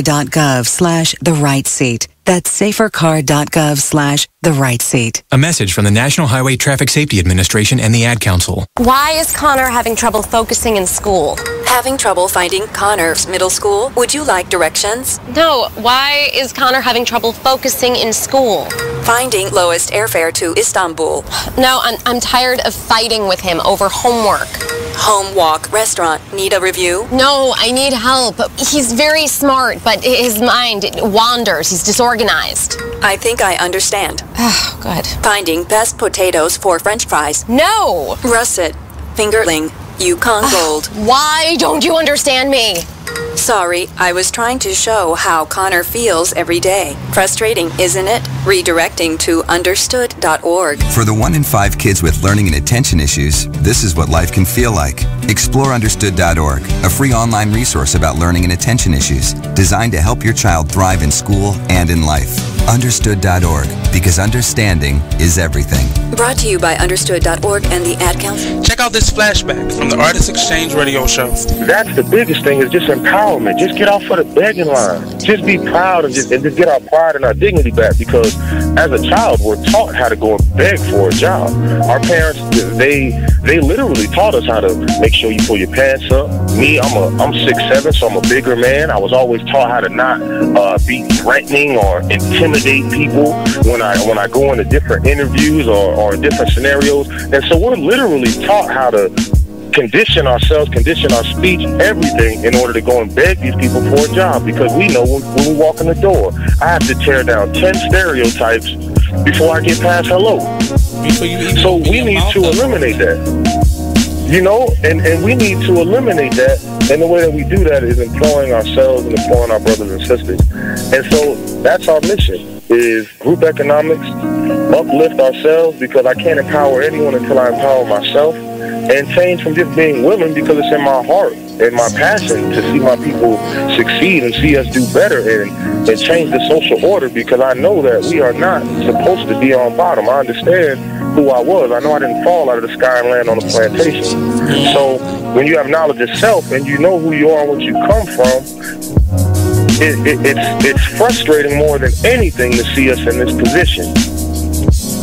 safercar.gov/the-right-seat. That's safercar.gov/the-right-seat. A message from the National Highway Traffic Safety Administration and the Ad Council. Why is Connor having trouble focusing in school? Having trouble finding Connor's middle school? Would you like directions? No, why is Connor having trouble focusing in school? Finding lowest airfare to Istanbul. No, I'm tired of fighting with him over homework. Home walk restaurant. Need a review? No, I need help. He's very smart, but his mind wanders. He's disorganized. I think I understand. Oh, good. Finding best potatoes for French fries. No! Russet. Fingerling. Yukon Gold. Why don't you understand me? Sorry, I was trying to show how Connor feels every day. Frustrating, isn't it? Redirecting to understood.org. For the 1 in 5 kids with learning and attention issues, this is what life can feel like. Explore understood.org, a free online resource about learning and attention issues, designed to help your child thrive in school and in life. Understood.org, because understanding is everything. Brought to you by understood.org and the Ad Council. Check out this flashback from the Artist Exchange radio show. That's the biggest thing, is just empowerment. Just get off of the begging line. Just be proud and just get our pride and our dignity back, because as a child, we're taught how to go and beg for a job. Our parents, they literally taught us how to make sure you pull your pants up. Me, I'm 6'7", so I'm a bigger man. I was always taught how to not be threatening or intimidate people when I go into different interviews or different scenarios. And so we're literally taught how to condition ourselves, condition our speech, everything, in order to go and beg these people for a job, because we know when we walk in the door, I have to tear down 10 stereotypes before I get past hello. So we need to eliminate that. You know, and we need to eliminate that, and the way that we do that is employing ourselves and employing our brothers and sisters. And so that's our mission, is group economics, uplift ourselves, because I can't empower anyone until I empower myself, and change from just being willing, because it's in my heart and my passion to see my people succeed and see us do better and change the social order, because I know that we are not supposed to be on bottom. I understand who I was. I know I didn't fall out of the sky and land on a plantation. So when you have knowledge of self and you know who you are and what you come from, it's frustrating more than anything to see us in this position.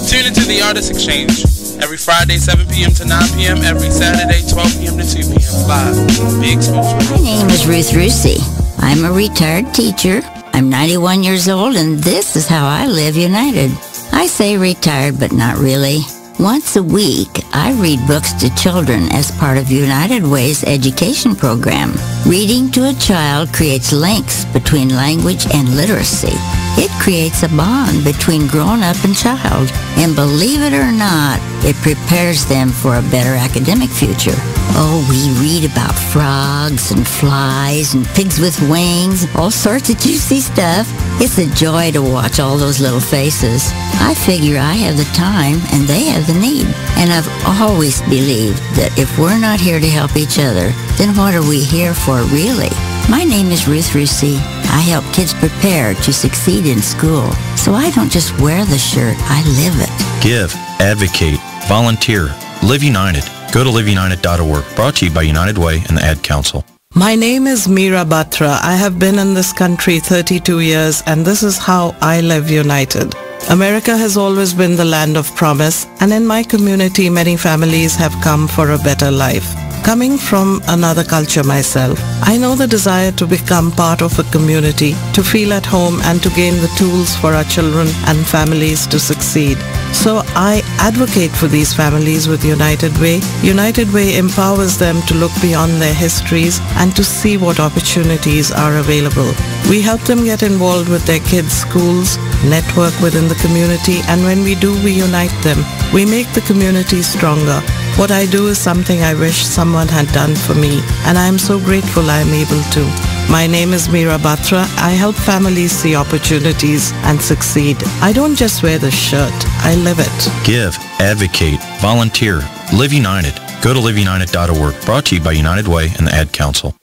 Tune into the Artist Exchange every Friday, 7 p.m. to 9 p.m., every Saturday, 12 p.m. to 2 p.m. live. Big Exposure. My name is Ruth Rusey. I'm a retired teacher. I'm 91 years old, and this is how I live united. I say retired, but not really. Once a week, I read books to children as part of United Way's education program. Reading to a child creates links between language and literacy. It creates a bond between grown-up and child, and believe it or not, it prepares them for a better academic future. Oh, we read about frogs and flies and pigs with wings, all sorts of juicy stuff. It's a joy to watch all those little faces. I figure I have the time and they have the need. And I've always believed that if we're not here to help each other, then what are we here for really? My name is Ruth Rusey. I help kids prepare to succeed in school. So I don't just wear the shirt, I live it. Give, advocate, volunteer, live united. Go to liveunited.org. Brought to you by United Way and the Ad Council. My name is Meera Batra. I have been in this country 32 years, and this is how I live united. America has always been the land of promise, and in my community, many families have come for a better life. Coming from another culture myself, I know the desire to become part of a community, to feel at home, and to gain the tools for our children and families to succeed. So I advocate for these families with United Way. United Way empowers them to look beyond their histories and to see what opportunities are available. We help them get involved with their kids' schools, network within the community, and when we do, we unite them. We make the community stronger. What I do is something I wish someone had done for me, and I am so grateful I am able to. My name is Meera Batra. I help families see opportunities and succeed. I don't just wear the shirt, I live it. Give, advocate, volunteer, live united. Go to liveunited.org. Brought to you by United Way and the Ad Council.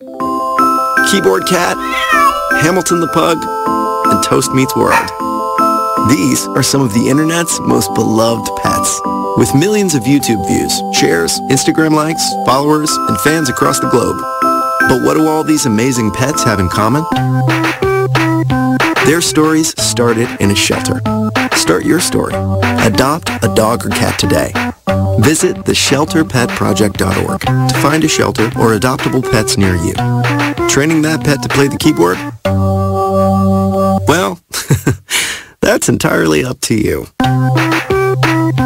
Keyboard Cat, Hamilton the Pug, and Toast Meets World. These are some of the internet's most beloved pets. With millions of YouTube views, shares, Instagram likes, followers, and fans across the globe. But what do all these amazing pets have in common? Their stories started in a shelter. Start your story. Adopt a dog or cat today. Visit theshelterpetproject.org to find a shelter or adoptable pets near you. Training that pet to play the keyboard? Well, that's entirely up to you.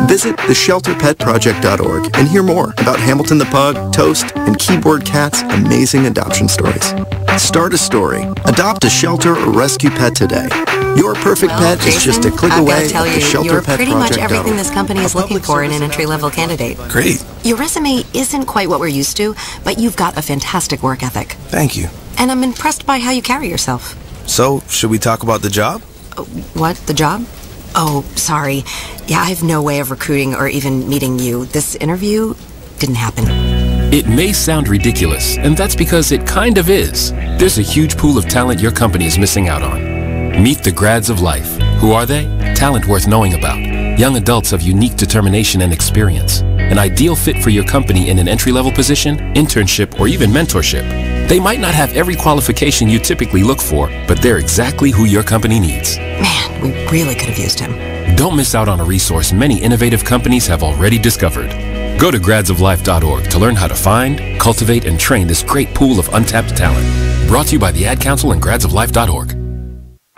Visit theshelterpetproject.org and hear more about Hamilton the Pug, Toast, and Keyboard Cat's amazing adoption stories. Start a story. Adopt a shelter or rescue pet today. Your perfect pet Jason, is just a click I've away got to tell at you, you're pretty much theshelterpetproject.org. everything this company is looking for in an entry-level candidate. Great. Your resume isn't quite what we're used to, but you've got a fantastic work ethic. Thank you. And I'm impressed by how you carry yourself. So, should we talk about the job? What? The job? Oh, sorry. Yeah, I have no way of recruiting or even meeting you. This interview didn't happen. It may sound ridiculous, and that's because it kind of is. There's a huge pool of talent your company is missing out on. Meet the grads of life. Who are they? Talent worth knowing about. Young adults of unique determination and experience. An ideal fit for your company in an entry-level position, internship, or even mentorship. They might not have every qualification you typically look for, but they're exactly who your company needs. Man, we really could have used him. Don't miss out on a resource many innovative companies have already discovered. Go to gradsoflife.org to learn how to find, cultivate, and train this great pool of untapped talent. Brought to you by the Ad Council and gradsoflife.org.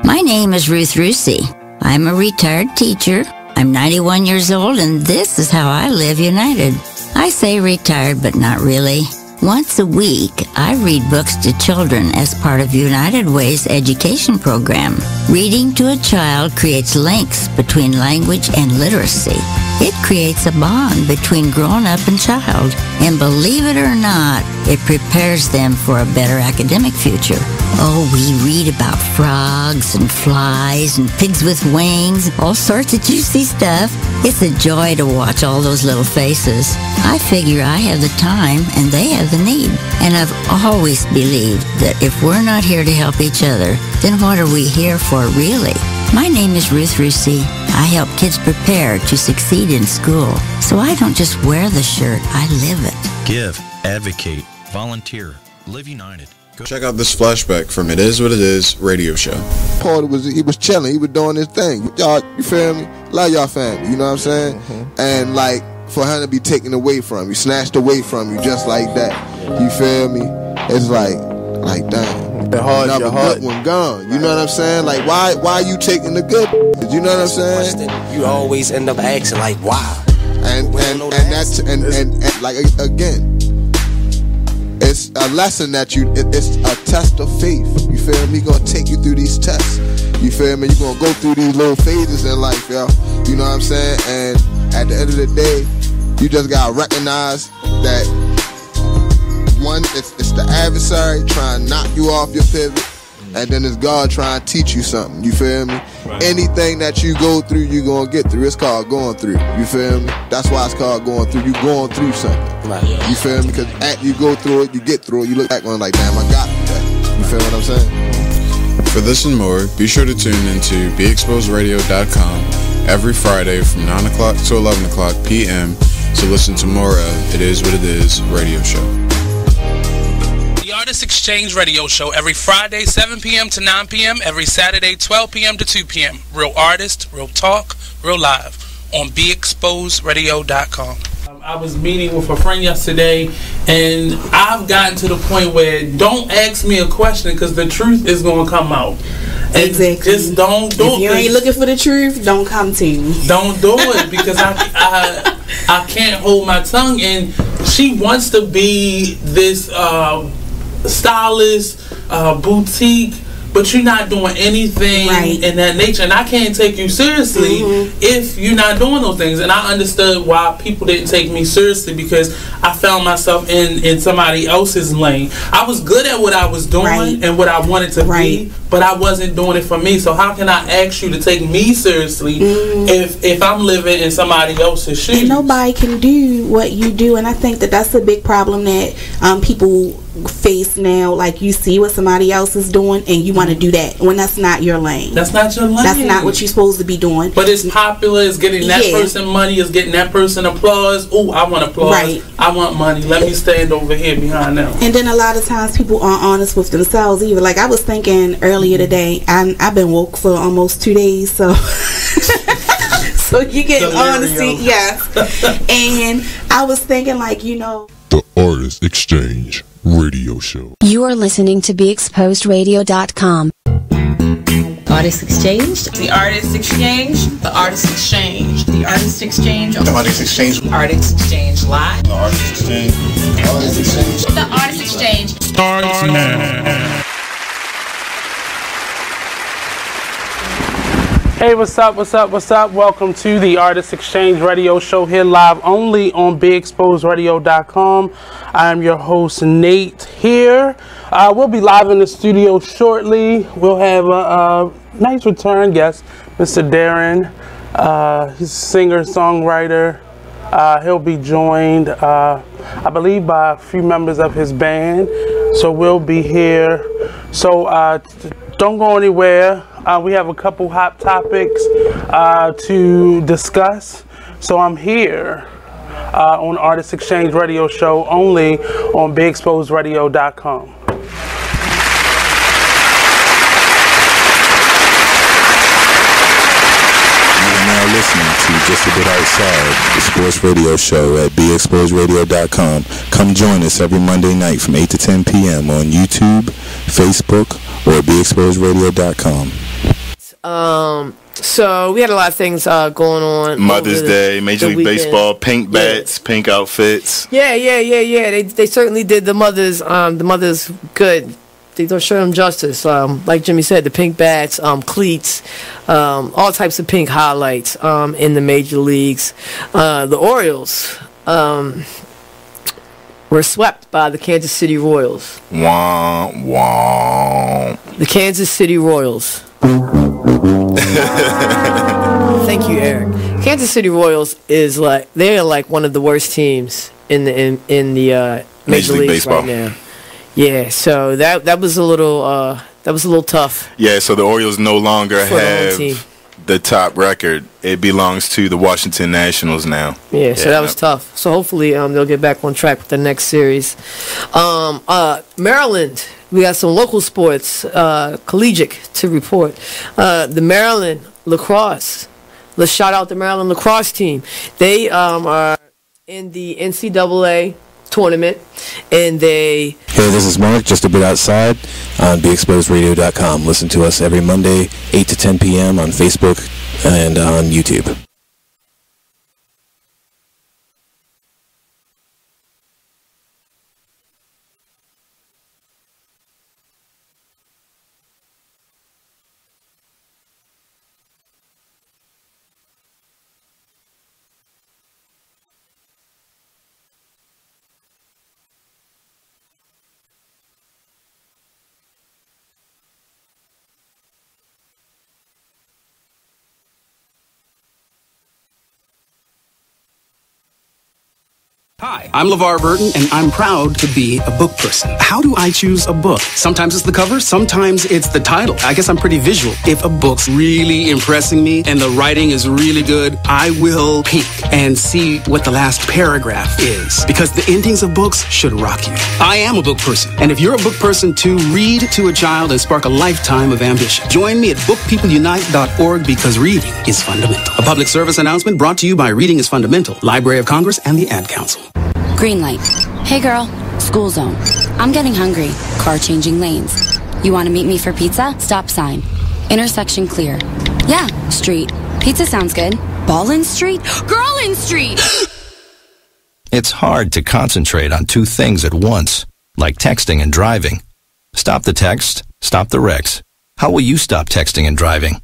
My name is Ruth Rusi. I'm a retired teacher. I'm 91 years old, and this is how I live united. I say retired, but not really. Once a week, I read books to children as part of United Way's education program. Reading to a child creates links between language and literacy. It creates a bond between grown-up and child. And believe it or not, it prepares them for a better academic future. Oh, we read about frogs and flies and pigs with wings, all sorts of juicy stuff. It's a joy to watch all those little faces. I figure I have the time and they have the need. And I've always believed that if we're not here to help each other, then what are we here for really? My name is Ruth Rusi. I help kids prepare to succeed in school. So I don't just wear the shirt, I live it. Give, advocate, volunteer, live united. Check out this flashback from It Is What It Is radio show. Paul he was chilling, he was doing his thing. Y'all, you feel me? Love y'all family, you know what I'm saying? And like, for him to be taken away from you, snatched away from you just like that, you feel me? It's like damn. Another good one gone. You know what I'm saying? Like, why you taking the good? You know what I'm saying? You always end up asking like, why? And like again, it's a lesson that it's a test of faith. You feel me? Gonna take you through these tests. You feel me? You're gonna go through these little phases in life, yo. You know what I'm saying? And at the end of the day, you just gotta recognize that one, it's the adversary trying to knock you off your pivot, and then it's God trying to teach you something. You feel me? Right. Anything that you go through, you gonna get through. It's called going through. You feel me? That's why it's called going through. You going through something. Right. You feel me? Because after you go through it, you get through it. You look back on it like, damn, I got that. You feel what I'm saying? For this and more, be sure to tune into BeExposedRadio.com every Friday from 9 o'clock to 11 o'clock p.m. to listen to more of It Is What It Is radio show. The Artist Exchange radio show every Friday 7 p.m. to 9 p.m. every Saturday 12 p.m. to 2 p.m. Real artist, real talk, real live on BeExposedRadio.com. I was meeting with a friend yesterday, and I've gotten to the point where don't ask me a question because the truth is going to come out. And exactly. Just don't do it. If you ain't looking for the truth, don't come to me. Don't do it because I can't hold my tongue. And she wants to be this stylist, boutique, but you're not doing anything in that nature, and I can't take you seriously if you're not doing those things. And I understood why people didn't take me seriously because I found myself in somebody else's lane. I was good at what I was doing and what I wanted to be, but I wasn't doing it for me. So how can I ask you to take me seriously if I'm living in somebody else's shoes? And nobody can do what you do, and I think that that's a big problem that people face now, like you see what somebody else is doing and you want to do that when that's not your lane. That's not your lane. That's not what you're supposed to be doing. But it's popular. It's getting that person money. It's getting that person applause. Oh, I want applause. Right. I want money. Let me stand over here behind them. And then a lot of times people aren't honest with themselves either. Like I was thinking earlier today, I've been woke for almost 2 days, so so you get honesty, yes. And I was thinking, like, The Artist Exchange Radio Show. You are listening to BeExposedRadio.com. Artist Exchange. The Artist Exchange. The Artist Exchange. The Artist Exchange. The Artist Exchange. Artist Exchange Live. The Artist Exchange. The Artist Exchange. The Artist Exchange. Starts now. Hey, what's up? Welcome to the Artist Exchange Radio Show here live only on BeExposedRadio.com. I am your host, Nate, here. We'll be live in the studio shortly. We'll have a nice return guest, Mr. Darren. He's a singer-songwriter. He'll be joined, I believe, by a few members of his band. So we'll be here. So don't go anywhere. We have a couple hot topics to discuss. So I'm here on Artist Exchange Radio Show only on BeExposedRadio.com. Now listening to Just a Bit Outside, the sports radio show at BeExposedRadio.com. Come join us every Monday night from 8 to 10 p.m. on YouTube, Facebook, or BeExposedRadio.com. So we had a lot of things going on. Mother's Day, Major League Baseball, pink bats, pink outfits. Yeah. They certainly did the mothers good. They don't show them justice. Like Jimmy said, the pink bats, cleats, all types of pink highlights in the major leagues. The Orioles were swept by the Kansas City Royals. Wah, wah. The Kansas City Royals. Thank you, Eric. Kansas City Royals is they're like one of the worst teams in the Major League Baseball right now. Yeah, so that was a little tough. Yeah, so the Orioles no longer have the top record. It belongs to the Washington Nationals now. Yeah, so that was tough. So hopefully they'll get back on track with the next series. Maryland, we got some local sports, collegiate to report. The Maryland lacrosse. Let's shout out the Maryland lacrosse team. They are in the NCAA tournament, and they... Hey, this is Mark, Just a Bit Outside on BeExposedRadio.com. Listen to us every Monday, 8 to 10 p.m. on Facebook and on YouTube. Hi, I'm LeVar Burton, and I'm proud to be a book person. How do I choose a book? Sometimes it's the cover, sometimes it's the title. I guess I'm pretty visual. If a book's really impressing me and the writing is really good, I will peek and see what the last paragraph is, because the endings of books should rock you. I am a book person, and if you're a book person too, read to a child and spark a lifetime of ambition. Join me at bookpeopleunite.org, because reading is fundamental. A public service announcement brought to you by Reading is Fundamental, Library of Congress, and the Ad Council. Green light. Hey girl, school zone. I'm getting hungry. Car changing lanes. You want to meet me for pizza? Stop sign. Intersection clear. Yeah, street. Pizza sounds good. Ballin Street? Girlin Street! It's hard to concentrate on two things at once, like texting and driving. Stop the text, stop the wrecks. How will you stop texting and driving?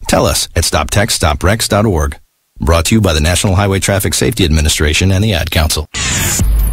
Tell us at stoptextstopwrecks.org. Brought to you by the National Highway Traffic Safety Administration and the Ad Council.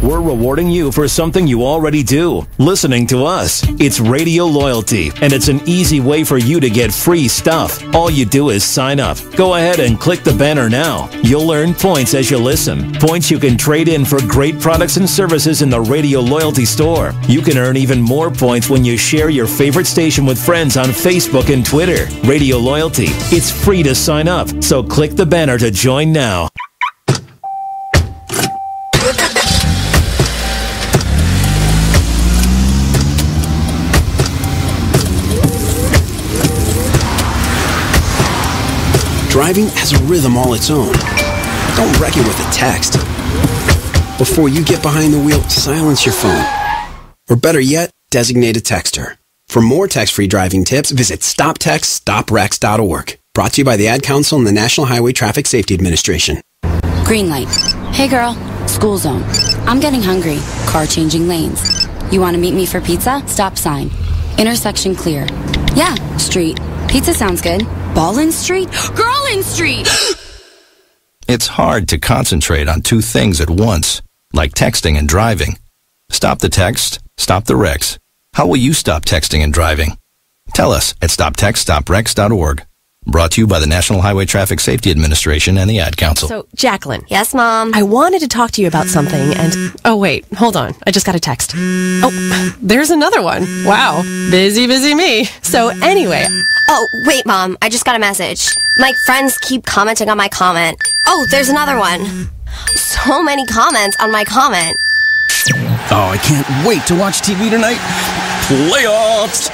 we're rewarding you for something you already do, listening to us. It's Radio Loyalty, and it's an easy way for you to get free stuff. All you do is sign up. Go ahead and click the banner now. You'll earn points as you listen. Points you can trade in for great products and services in the Radio Loyalty store. You can earn even more points when you share your favorite station with friends on Facebook and Twitter. Radio Loyalty. It's free to sign up, so click the banner to join now. Driving has a rhythm all its own. Don't wreck it with a text. Before you get behind the wheel, silence your phone. Or better yet, designate a texter. For more text-free driving tips, visit stoptextstoprex.org. Brought to you by the Ad Council and the National Highway Traffic Safety Administration. Green light. Hey girl, school zone. I'm getting hungry. Car changing lanes. You want to meet me for pizza? Stop sign. Intersection clear. Yeah, street. Pizza sounds good. Ballin Street? Girlin Street! It's hard to concentrate on two things at once, like texting and driving. Stop the text, stop the wrecks. How will you stop texting and driving? Tell us at stoptextstoprex.org. Brought to you by the National Highway Traffic Safety Administration and the Ad Council. So, Jacqueline. Yes, Mom? I wanted to talk to you about something and... Oh, wait. Hold on. I just got a text. Oh, there's another one. Wow. Busy me. So, anyway... Oh, wait, Mom. I just got a message. My friends keep commenting on my comment. Oh, there's another one. So many comments on my comment. Oh, I can't wait to watch TV tonight. Playoffs!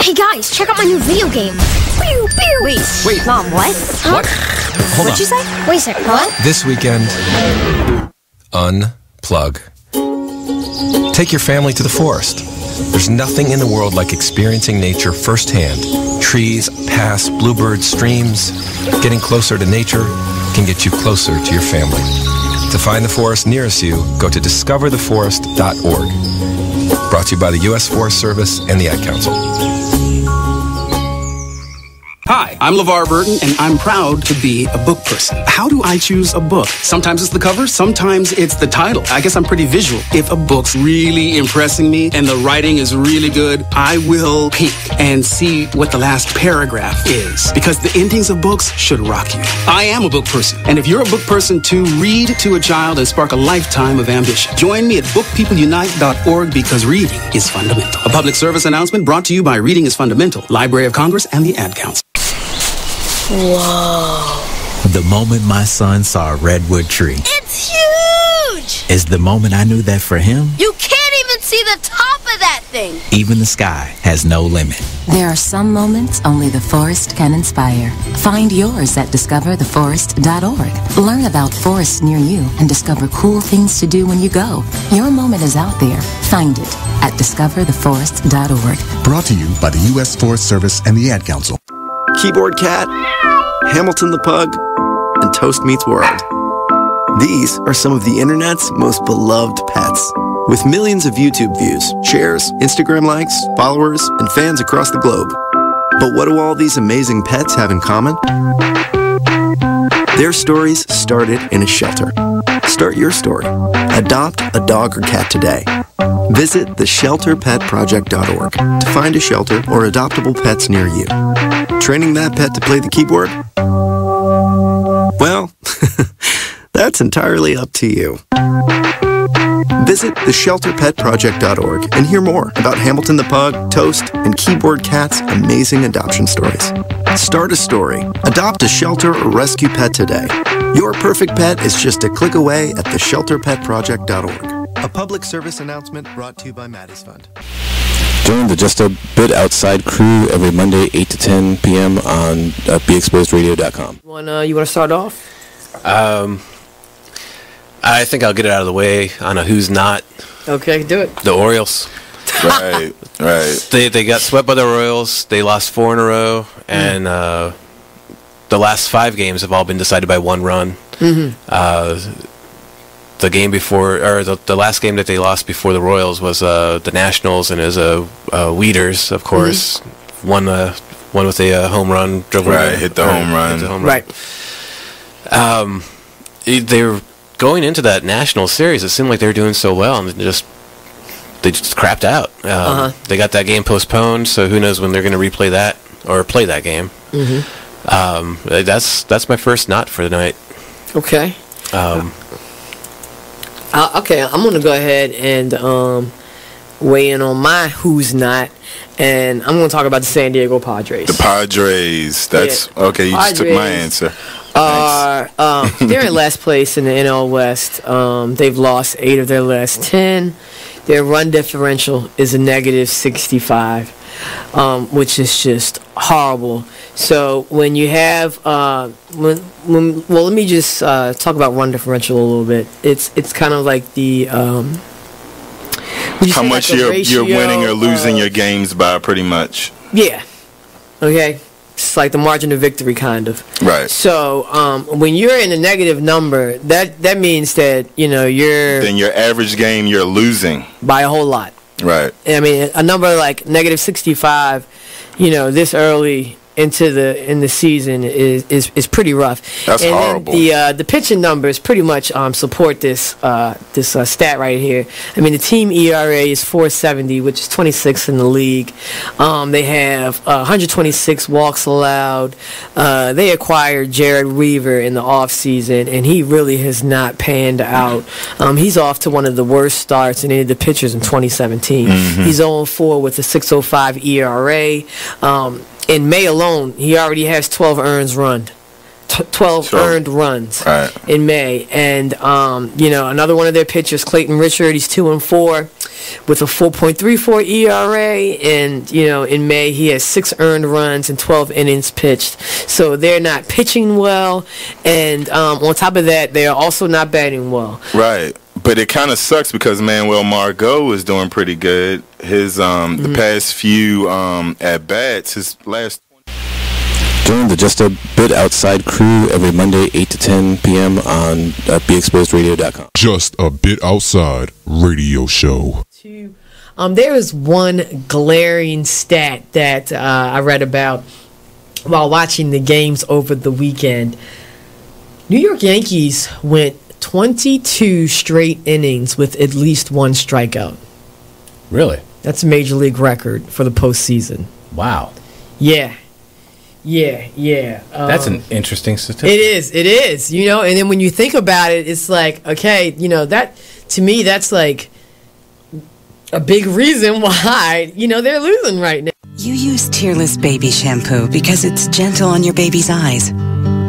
Hey, guys, check out my new video game. Pew, pew. Wait, Mom, what? What? Hold What'd you say? Wait a second, what? This weekend, unplug. Take your family to the forest. There's nothing in the world like experiencing nature firsthand. Trees, paths, bluebirds, streams. Getting closer to nature can get you closer to your family. To find the forest nearest you, go to discovertheforest.org. Brought to you by the U.S. Forest Service and the Ad Council. Hi, I'm LeVar Burton, and I'm proud to be a book person. How do I choose a book? Sometimes it's the cover, sometimes it's the title. I guess I'm pretty visual. If a book's really impressing me and the writing is really good, I will peek and see what the last paragraph is. Because the endings of books should rock you. I am a book person, and if you're a book person too, read to a child and spark a lifetime of ambition. Join me at bookpeopleunite.org because reading is fundamental. A public service announcement brought to you by Reading is Fundamental, Library of Congress, and the Ad Council. Whoa. The moment my son saw a redwood tree. It's huge! Is the moment I knew that for him, You can't even see the top of that thing! even the sky has no limit. There are some moments only the forest can inspire. Find yours at discovertheforest.org. Learn about forests near you and discover cool things to do when you go. Your moment is out there. Find it at discovertheforest.org. Brought to you by the U.S. Forest Service and the Ad Council. Keyboard Cat, Hamilton the Pug, and Toast Meets World. These are some of the internet's most beloved pets. With millions of YouTube views, shares, Instagram likes, followers, and fans across the globe. But what do all these amazing pets have in common? Their stories started in a shelter. Start your story. Adopt a dog or cat today. Visit theshelterpetproject.org to find a shelter or adoptable pets near you. Training that pet to play the keyboard? Well, that's entirely up to you. Visit theshelterpetproject.org and hear more about Hamilton the Pug, Toast, and Keyboard Cat's amazing adoption stories. Start a story. Adopt a shelter or rescue pet today. Your perfect pet is just a click away at theshelterpetproject.org. A public service announcement brought to you by Maddie's Fund. Join the Just a Bit Outside crew every Monday, 8 to 10 p.m. on BeExposedRadio.com. You want to start off? I think I'll get it out of the way on a who's not. Okay, do it. The Orioles. Right. They got swept by the Royals. They lost 4 in a row, and the last 5 games have all been decided by 1 run. Mm-hmm. The game before, or the last game that they lost before the Royals was the Nationals, and it was Weeders, of course, one with a home run, hit the home run. Right. They were going into that national series, it seemed like they were doing so well, and they just crapped out. They got that game postponed, so who knows when they're going to replay that or play that game. That's my first not for the night. Okay. Okay, I'm going to go ahead and weigh in on my who's not, and I'm going to talk about the San Diego Padres. The Padres. That's okay. You just took my answer. They're in last place in the NL West. They've lost 8 of their last 10. Their run differential is a negative 65, which is just horrible. So when you have well, let me just talk about run differential a little bit. It's kind of like the how much you're winning or losing your games by, pretty much. Yeah. Okay. It's like the margin of victory, kind of. Right. So when you're in a negative number, that means that then your average game you're losing by a whole lot. Right. I mean, a number like negative 65, this early in the season is pretty rough. That's horrible. The pitching numbers pretty much support this stat right here. I mean, the team ERA is 4.70, which is 26th in the league. They have 126 walks allowed. They acquired Jared Weaver in the offseason, and he really has not panned out. He's off to one of the worst starts in any of the pitchers in 2017. He's 0-4 with a 6.05 ERA. In May alone, he already has 12 earned runs. 12 earned runs in May. And, another one of their pitchers, Clayton Richard, he's 2-4 with a 4.34 ERA. And, in May, he has 6 earned runs and 12 innings pitched. So they're not pitching well. And on top of that, they're also not batting well. Right. But it kind of sucks because Manuel Margot is doing pretty good. His the past few at bats, his last. Join the Just a Bit Outside crew every Monday 8 to 10 p.m. on BeExposedRadio.com. Just a Bit Outside radio show. There is one glaring stat that I read about while watching the games over the weekend. New York Yankees went 22 straight innings with at least 1 strikeout. Really? That's a major league record for the postseason. Wow. Yeah. That's an interesting statistic. It is. And then when you think about it, it's like, okay, that, to me, that's like a big reason why, they're losing right now. You use Tearless Baby Shampoo because it's gentle on your baby's eyes.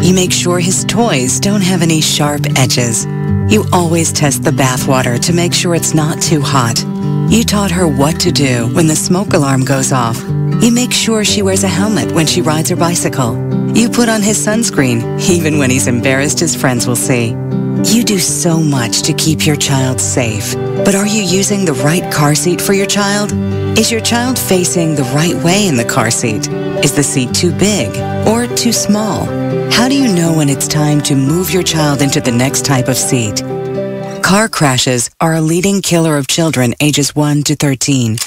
You make sure his toys don't have any sharp edges. You always test the bathwater to make sure it's not too hot. You taught her what to do when the smoke alarm goes off. You make sure she wears a helmet when she rides her bicycle. You put on his sunscreen, even when he's embarrassed his friends will see. You do so much to keep your child safe. But are you using the right car seat for your child? Is your child facing the right way in the car seat? Is the seat too big or too small? How do you know when it's time to move your child into the next type of seat? Car crashes are a leading killer of children ages 1 to 13.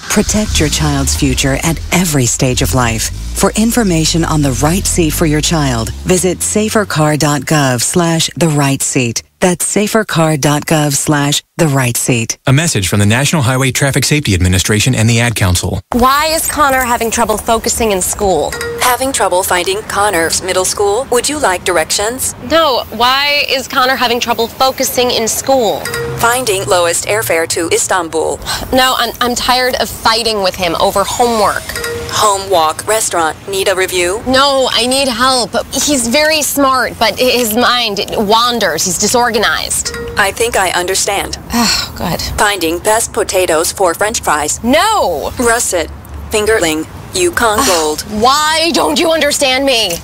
Protect your child's future at every stage of life. For information on the right seat for your child, visit safercar.gov/the-right-seat. That's safercar.gov/the-right-seat. A message from the National Highway Traffic Safety Administration and the Ad Council. Why is Connor having trouble focusing in school? Having trouble finding Connor's middle school? Would you like directions? No, why is Connor having trouble focusing in school? Finding lowest airfare to Istanbul. No, I'm tired of fighting with him over homework. Home, walk, restaurant. Need a review? No, I need help. He's very smart, but his mind wanders. He's disorganized. I think I understand. Oh, good. Finding best potatoes for French fries. No! Russet. Fingerling. Yukon Gold. Why don't you understand me?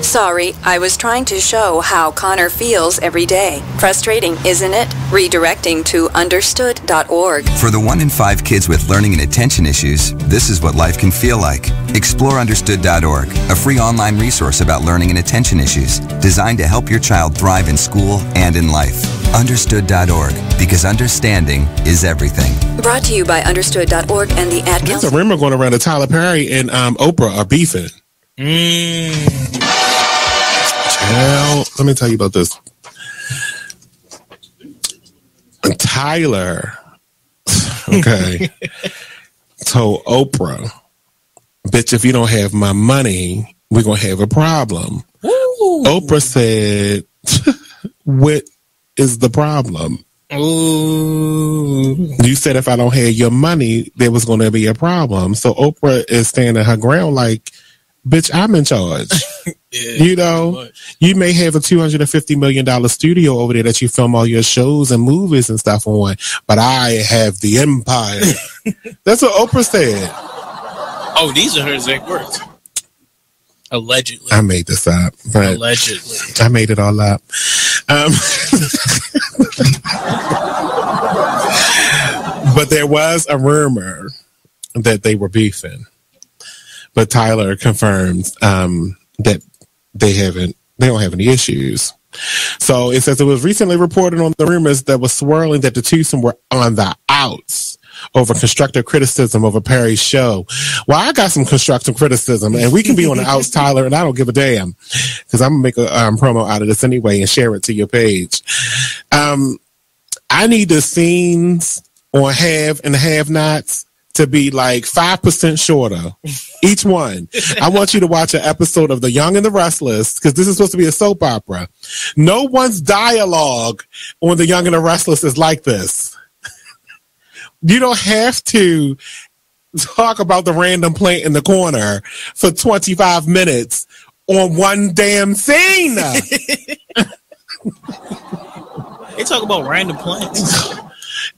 Sorry, I was trying to show how Connor feels every day. Frustrating, isn't it? Redirecting to understood.org. For the 1 in 5 kids with learning and attention issues, this is what life can feel like. Explore understood.org, a free online resource about learning and attention issues, designed to help your child thrive in school and in life. Understood.org, because understanding is everything. Brought to you by understood.org and the Ad Council. There's a rumor going around that Tyler Perry and Oprah are beefing. Child, let me tell you about this. Tyler, okay, told Oprah, bitch, if you don't have my money, we're going to have a problem. Ooh. Oprah said, what is the problem? Ooh. You said if I don't have your money, there was going to be a problem. So Oprah is standing her ground like, bitch, I'm in charge. You know, you may have a $250 million studio over there that you film all your shows and movies and stuff on, but I have the empire. That's what Oprah said. Oh, these are her exact words. Allegedly. I made this up. But allegedly. I made it all up. But there was a rumor that they were beefing. But Tyler confirms that they don't have any issues. So it says it was recently reported on the rumors that was swirling that the twosome were on the outs over constructive criticism over Perry's show. Well, I got some constructive criticism, and we can be on the outs, Tyler, and I don't give a damn, because I'm going to make a promo out of this anyway and share it to your page. I need the scenes on Have and Have-Nots to be like 5% shorter, each one. I want you to watch an episode of The Young and the Restless, because this is supposed to be a soap opera. No one's dialogue on The Young and the Restless is like this. You don't have to talk about the random plant in the corner for 25 minutes on one damn scene. They talk about random plants.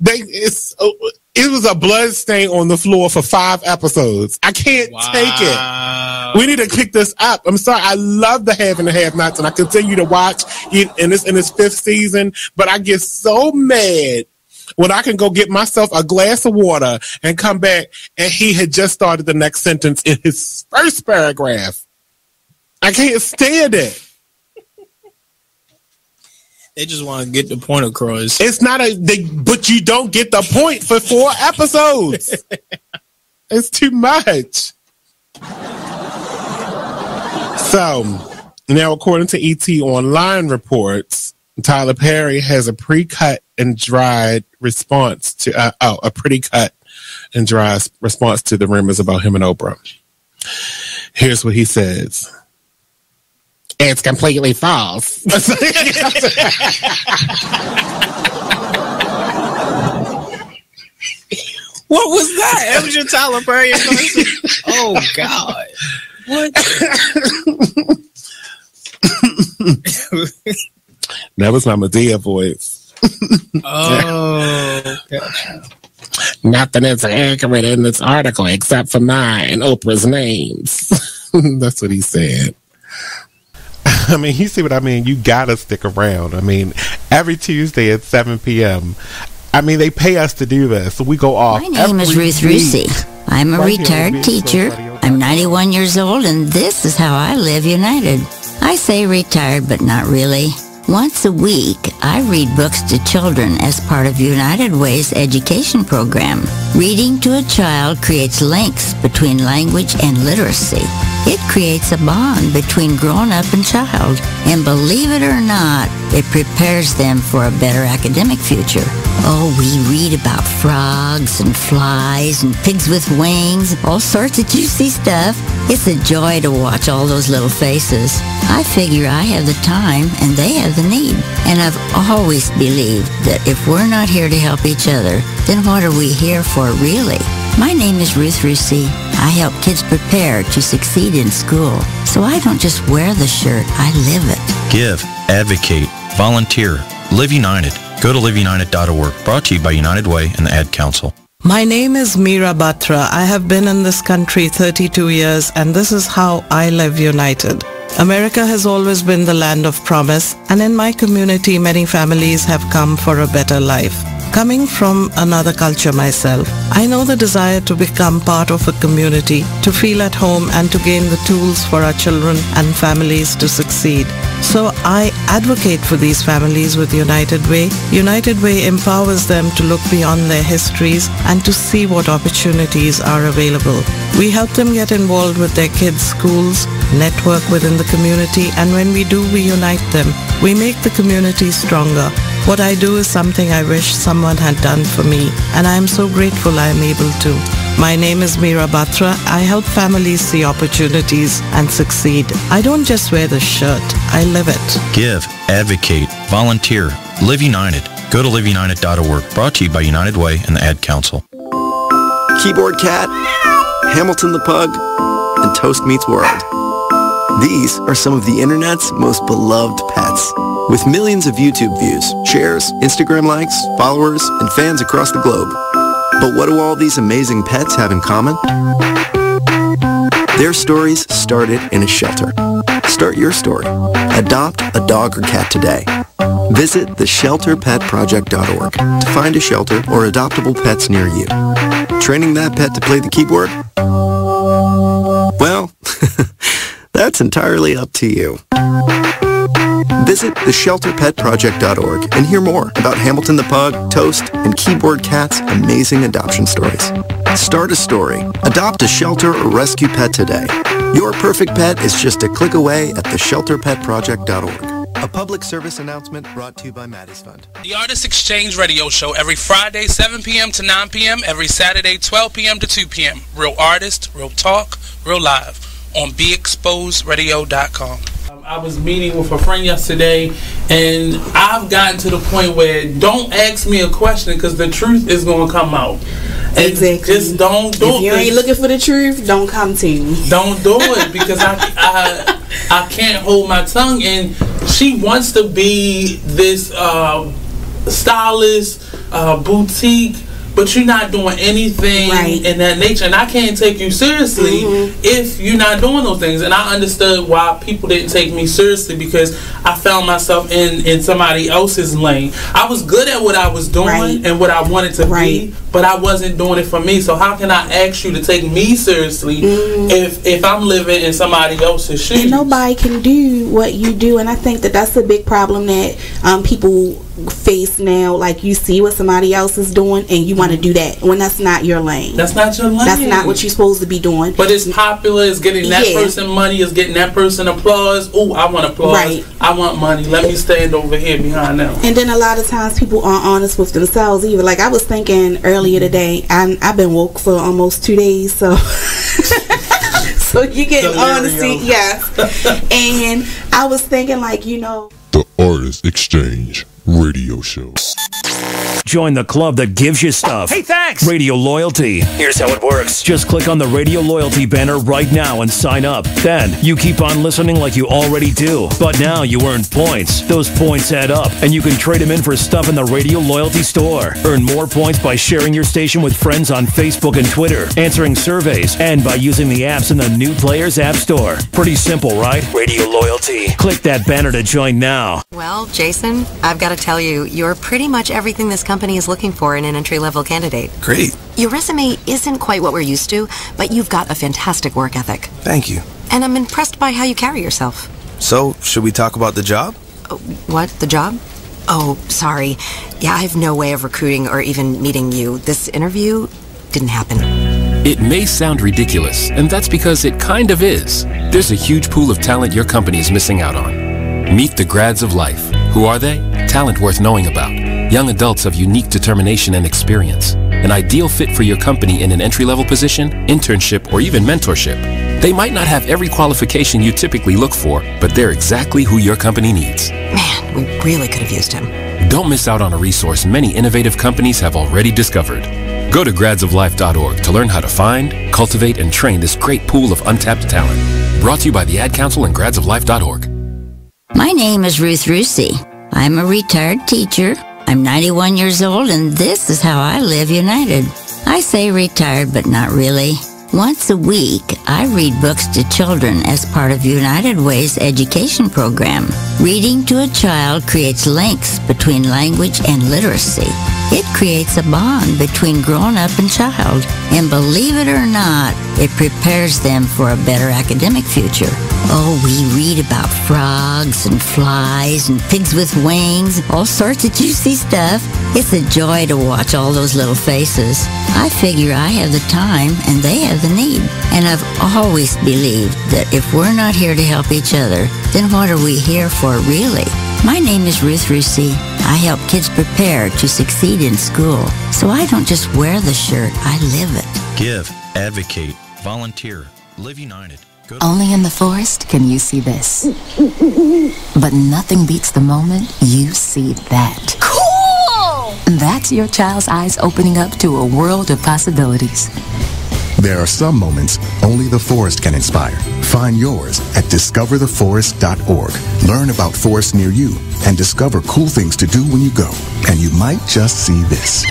It was a blood stain on the floor for 5 episodes. I can't take it. We need to pick this up. I'm sorry. I love the Have and the Have-Nots, and I continue to watch it in its 5th season, but I get so mad when I can go get myself a glass of water and come back and he had just started the next sentence in his first paragraph. I can't stand it. They just want to get the point across. It's not but you don't get the point for 4 episodes. It's too much. So, now according to ET Online reports, Tyler Perry has a pre-cut and dried response to a pretty cut and dry response to the rumors about him and Oprah. Here's what he says. It's completely false. What was that? That was your Tyler Perry impression? Oh, God. What? That was my Medea voice. Oh. Nothing is accurate in this article except for mine and Oprah's names. That's what he said. I mean, you see what I mean? You gotta stick around. I mean, every Tuesday at 7 p.m. I mean, they pay us to do this, so we go off. My name is Ruth Rusi. I'm a retired teacher. I'm 91 years old, and this is how I live United. I say retired, but not really. Once a week, I read books to children as part of United Way's education program. Reading to a child creates links between language and literacy. It creates a bond between grown-up and child. And believe it or not, it prepares them for a better academic future. Oh, we read about frogs and flies and pigs with wings, all sorts of juicy stuff. It's a joy to watch all those little faces. I figure I have the time and they have the need. And I've always believed that if we're not here to help each other, then what are we here for really? My name is Ruth Rusi. I help kids prepare to succeed in school. So I don't just wear the shirt, I live it. Give, advocate, volunteer, Live United. Go to liveunited.org. Brought to you by United Way and the Ad Council. My name is Meera Batra. I have been in this country 32 years, and this is how I live united. America has always been the land of promise, and in my community, many families have come for a better life. Coming from another culture myself, I know the desire to become part of a community, to feel at home, and to gain the tools for our children and families to succeed. So I advocate for these families with United Way. United Way empowers them to look beyond their histories and to see what opportunities are available. We help them get involved with their kids' schools, network within the community, and when we do, we unite them. We make the community stronger. What I do is something I wish someone had done for me, and I am so grateful I am able to. My name is Meera Batra. I help families see opportunities and succeed. I don't just wear the shirt, I live it. Give, advocate, volunteer, Live United. Go to liveunited.org. Brought to you by United Way and the Ad Council. Keyboard Cat, Hamilton the Pug, and Toast Meets World. These are some of the internet's most beloved pets. With millions of YouTube views, shares, Instagram likes, followers, and fans across the globe. But what do all these amazing pets have in common? Their stories started in a shelter. Start your story. Adopt a dog or cat today. Visit theshelterpetproject.org to find a shelter or adoptable pets near you. Training that pet to play the keyboard? Well, that's entirely up to you. Visit theshelterpetproject.org and hear more about Hamilton the Pug, Toast, and Keyboard Cat's amazing adoption stories. Start a story, adopt a shelter or rescue pet today. Your perfect pet is just a click away at theshelterpetproject.org. A public service announcement brought to you by Maddie's Fund. The Artist Exchange Radio Show every Friday, 7 p.m. to 9 p.m., every Saturday, 12 p.m. to 2 p.m. Real artist, real talk, real live on BeExposedRadio.com. I was meeting with a friend yesterday, and I've gotten to the point where don't ask me a question because the truth is going to come out. And exactly. Just don't do it. If you ain't looking for the truth, don't come to me. Don't do it because I can't hold my tongue. And she wants to be this stylist, boutique, but you're not doing anything in that nature. And I can't take you seriously if you're not doing those things. And I understood why people didn't take me seriously because I found myself in somebody else's lane. I was good at what I was doing and what I wanted to be, but I wasn't doing it for me. So how can I ask you to take me seriously if I'm living in somebody else's shoes? And nobody can do what you do. And I think that that's a big problem that people face now. Like, you see what somebody else is doing and you want to do that when that's not your lane. That's not your lane. That's not what you're supposed to be doing. But it's popular. It's getting that person money. It's getting that person applause. Oh, I want applause. I want money. Let me stand over here behind them. And then a lot of times people aren't honest with themselves either. Like, I was thinking earlier today, I've been woke for almost 2 days, so so you get honesty, and I was thinking, like, The Artist Exchange Radio Show. Join the club that gives you stuff. Hey, thanks! Radio Loyalty. Here's how it works. Just click on the Radio Loyalty banner right now and sign up. Then, you keep on listening like you already do. But now you earn points. Those points add up, and you can trade them in for stuff in the Radio Loyalty store. Earn more points by sharing your station with friends on Facebook and Twitter, answering surveys, and by using the apps in the New Players App Store. Pretty simple, right? Radio Loyalty. Click that banner to join now. Well, Jason, I've got to tell you, you're pretty much everything this company is looking for in an entry-level candidate. Great. Your resume isn't quite what we're used to, but you've got a fantastic work ethic. Thank you. And I'm impressed by how you carry yourself. So, should we talk about the job? What? The job? Oh, sorry. Yeah, I have no way of recruiting or even meeting you. This interview didn't happen. It may sound ridiculous, and that's because it kind of is. There's a huge pool of talent your company is missing out on. Meet the grads of life. Who are they? Talent worth knowing about. Young adults of unique determination and experience. An ideal fit for your company in an entry-level position, internship, or even mentorship. They might not have every qualification you typically look for, but they're exactly who your company needs. Man, we really could have used him. Don't miss out on a resource many innovative companies have already discovered. Go to gradsoflife.org to learn how to find, cultivate, and train this great pool of untapped talent. Brought to you by the Ad Council and gradsoflife.org. My name is Ruth Rusi. I'm a retired teacher. I'm 91 years old, and this is how I live United. I say retired, but not really. Once a week, I read books to children as part of United Way's education program. Reading to a child creates links between language and literacy. It creates a bond between grown-up and child. And believe it or not, it prepares them for a better academic future. Oh, we read about frogs and flies and pigs with wings, all sorts of juicy stuff. It's a joy to watch all those little faces. I figure I have the time and they have the need. And I've always believed that if we're not here to help each other, then what are we here for really? My name is Ruth Rusey. I help kids prepare to succeed in school. So I don't just wear the shirt, I live it. Give, advocate, volunteer, live united. Only in the forest can you see this. But nothing beats the moment you see that. Cool! That's your child's eyes opening up to a world of possibilities. There are some moments only the forest can inspire. Find yours at discovertheforest.org. Learn about forests near you and discover cool things to do when you go. And you might just see this.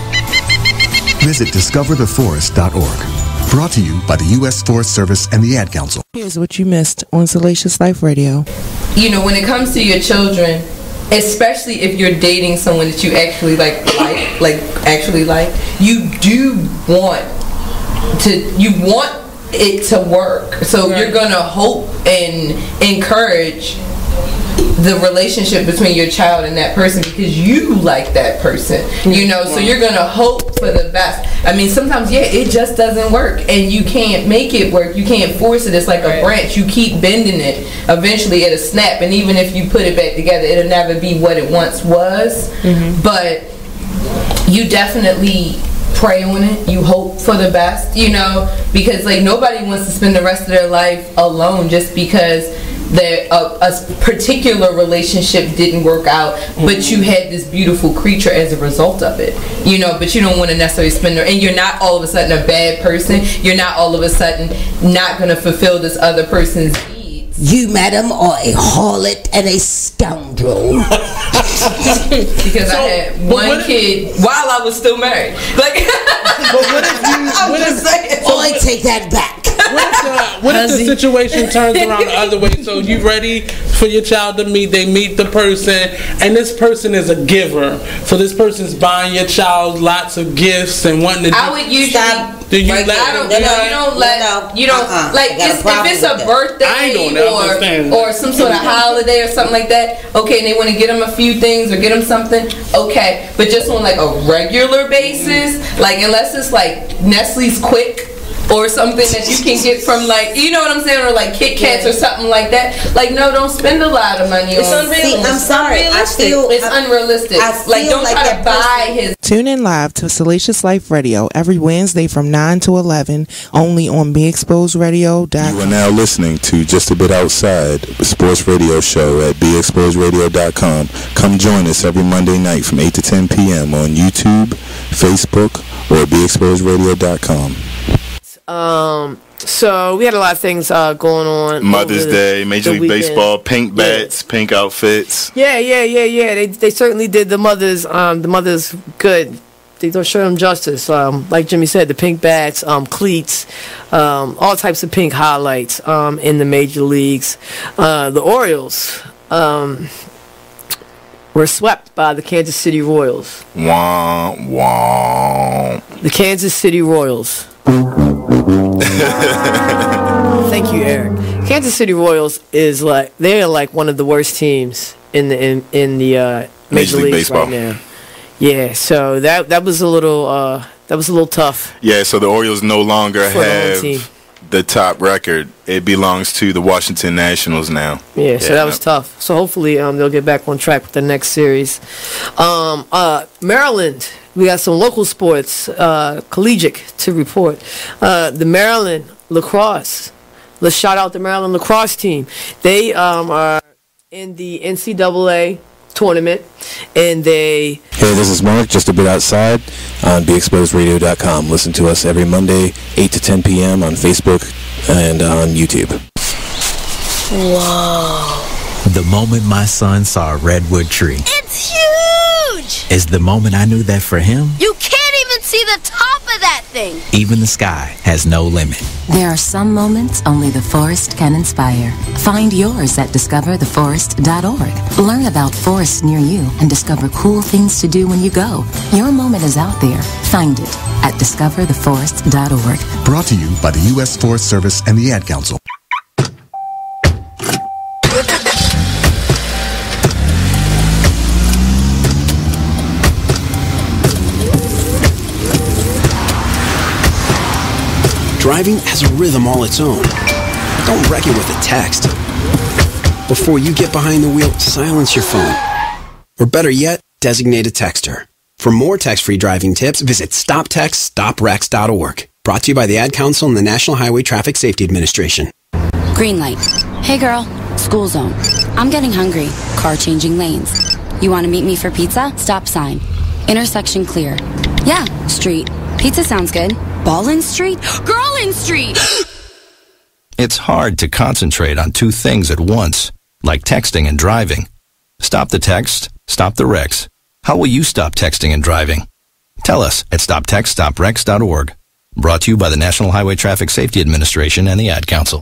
Visit discovertheforest.org. Brought to you by the U.S. Forest Service and the Ad Council. Here's what you missed on Salacious Life Radio. You know, when it comes to your children, especially if you're dating someone that you actually like, you do want it to work. So you're gonna hope and encourage the relationship between your child and that person because you like that person, you know. So you're gonna hope for the best. I mean, sometimes it just doesn't work, and you can't make it work. You can't force it. It's like a branch. You keep bending it. Eventually, it'll snap, and even if you put it back together, it'll never be what it once was. But you definitely pray on it. You hope for the best, you know, because like nobody wants to spend the rest of their life alone just because a particular relationship didn't work out, but you had this beautiful creature as a result of it, you know. But you don't want to necessarily spend and you're not all of a sudden a bad person. You're not all of a sudden not going to fulfill this other person's needs. You, madam, are a harlot and a scoundrel. Because I had one kid while I was still married. Like, but what if you? I take that back. What if the situation turns around the other way? So you ready for your child to meet? They meet the person, and this person is a giver. So this person's buying your child lots of gifts and wanting to. I would usually. If it's a birthday or some sort of holiday or something like that, okay, and they want to get them a few things or get them something, okay, but just on like a regular basis, like unless it's like Nestle's Quick or something that you can get from like, you know what I'm saying, or like Kit Kats or something like that. Like, no, don't spend a lot of money on. It's unrealistic. I'm sorry. It's unrealistic. Like, don't try to buy his. Tune in live to Salacious Life Radio every Wednesday from 9 to 11, only on BeExposedRadio.com. You are now listening to Just a Bit Outside, a sports radio show at BeExposedRadio.com. Come join us every Monday night from 8 to 10 p.m. on YouTube, Facebook, or BeExposedRadio.com. So we had a lot of things going on. Mother's Day, Major League Baseball, pink bats, pink outfits. Yeah. They certainly did the mothers good. They don't show them justice. Like Jimmy said, the pink bats, cleats, all types of pink highlights in the major leagues. The Orioles were swept by the Kansas City Royals. Wah, wah. The Kansas City Royals. Thank you, Eric. Kansas City Royals is they're like one of the worst teams in the Major League Baseball right now. Yeah, so that was a little tough. Yeah, so the Orioles no longer have the top record. It belongs to the Washington Nationals now. Yeah, so that was tough. So hopefully they'll get back on track with the next series. Maryland. We got some local sports, collegiate to report. The Maryland lacrosse. Let's shout out the Maryland lacrosse team. They are in the NCAA tournament, and they... Hey, this is Mark, just a bit outside on BeExposedRadio.com. Listen to us every Monday, 8 to 10 p.m. on Facebook and on YouTube. Whoa. The moment my son saw a redwood tree. It's huge! Is the moment I knew that for him. You can't even see the top of that thing. Even the sky has no limit. There are some moments only the forest can inspire. Find yours at discovertheforest.org. Learn about forests near you and discover cool things to do when you go. Your moment is out there. Find it at discovertheforest.org. Brought to you by the U.S. Forest Service and the Ad Council. Driving has a rhythm all its own. Don't wreck it with a text. Before you get behind the wheel, silence your phone. or better yet, designate a texter. For more text-free driving tips, visit stoptextstoprex.org. Brought to you by the Ad Council and the National Highway Traffic Safety Administration. Green light. Hey girl, school zone. I'm getting hungry. Car changing lanes. You want to meet me for pizza? Stop sign. Intersection clear. Yeah, street. Pizza sounds good. Ballin Street? Girlin Street! It's hard to concentrate on two things at once, like texting and driving. Stop the text, stop the wrecks. How will you stop texting and driving? Tell us at stoptextstoprex.org. Brought to you by the National Highway Traffic Safety Administration and the Ad Council.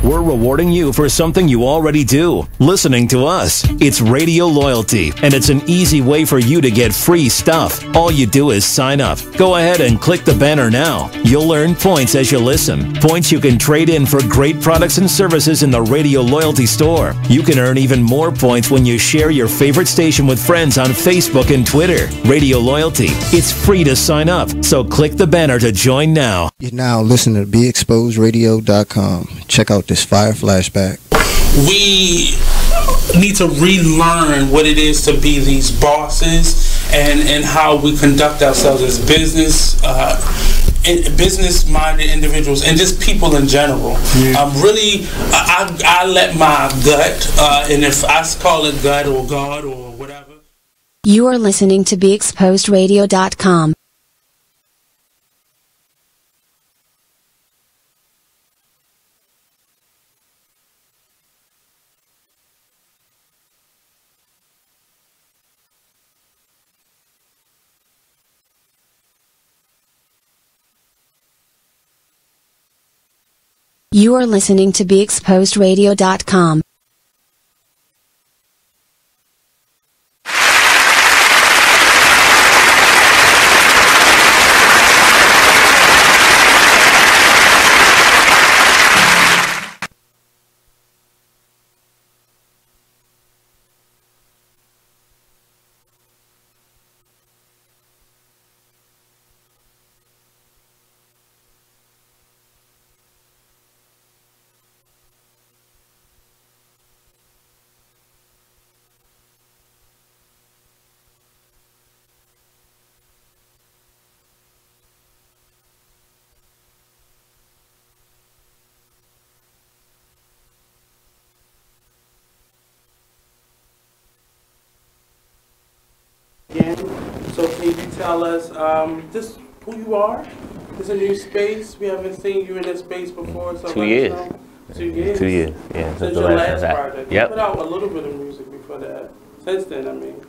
We're rewarding you for something you already do, listening to us. It's Radio Loyalty, and it's an easy way for you to get free stuff. All you do is sign up. Go ahead and click the banner now. You'll earn points as you listen. Points you can trade in for great products and services in the Radio Loyalty store. You can earn even more points when you share your favorite station with friends on Facebook and Twitter. Radio Loyalty. It's free to sign up, so click the banner to join now. You're now listening to BeExposedRadio.com. Check out this fire flashback. We need to relearn what it is to be these bosses and how we conduct ourselves as business-minded individuals and just people in general. I let my gut, and if I call it gut or God or whatever. You are listening to BeExposedRadio.com. You are listening to BeExposedRadio.com. So can you tell us just who you are? It's a new space. We haven't seen you in this space before. So 2 years. 2 years? 2 years, yeah. Since your last project. Yep. You put out a little bit of music before that. Since then, I mean.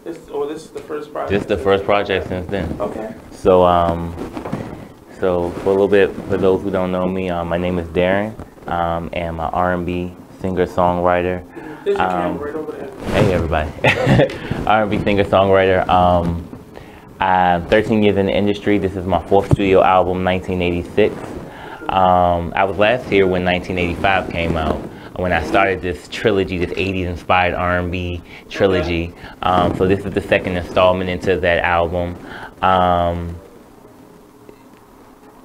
This is the first project? This is the first project since then. Okay. So, so for a little bit, for those who don't know me, my name is Darren. I'm an R&B singer-songwriter. There's your camera right over there. Hey everybody. R&B singer-songwriter. I'm 13 years in the industry. This is my 4th studio album, 1986. I was last here when 1985 came out, when I started this trilogy, this 80s inspired R&B trilogy. So this is the second installment into that album.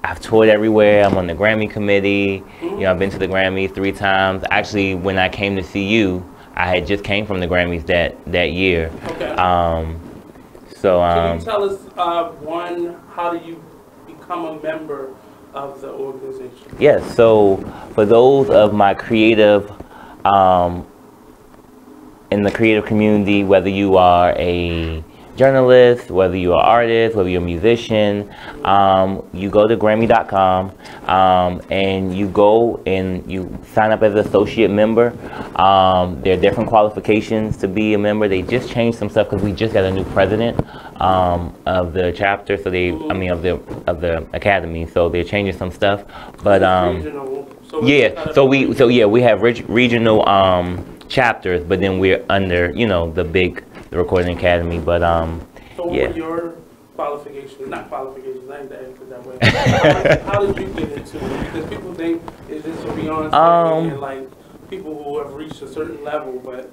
I've toured everywhere. I'm on the Grammy committee. You know, I've been to the Grammys 3 times. Actually, when I came to see you, I had just came from the Grammys that year. Okay. So can you tell us, one, how do you become a member of the organization? Yes. So for those of my creative, in the creative community, whether you are a journalist, whether you're an artist, whether you're a musician, you go to Grammy.com and you go and you sign up as an associate member. There are different qualifications to be a member. They just changed some stuff because we just got a new president of the chapter. So they, I mean, of the academy. So they're changing some stuff. But yeah, so we have regional chapters, but then we're under, you know, the Recording Academy, but so yeah. what were your qualifications, not qualifications, I ain't that answer that way. How did you get into it? Because people think it's just a Beyonce and like people who have reached a certain level, but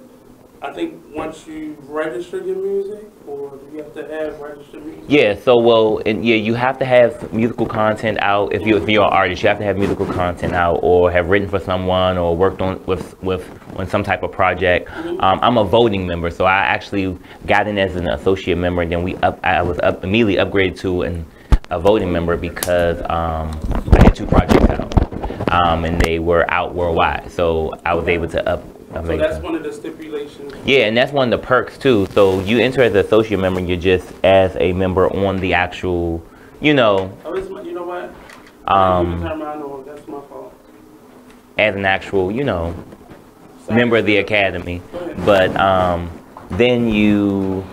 I think once you register your music, or do you have to have registered music? Yeah, so you have to have musical content out. If you're an artist, you have to have musical content out, or have written for someone, or worked on on some type of project. I'm a voting member, so I actually got in as an associate member, and then I was immediately upgraded to a voting member because I had 2 projects out, and they were out worldwide. So I was able to So that's one of the stipulations. Yeah, and that's one of the perks too. So you enter as an associate member, you're just as a member on the actual, Oh, you know what? That's my fault. as an actual, member of the academy. But then you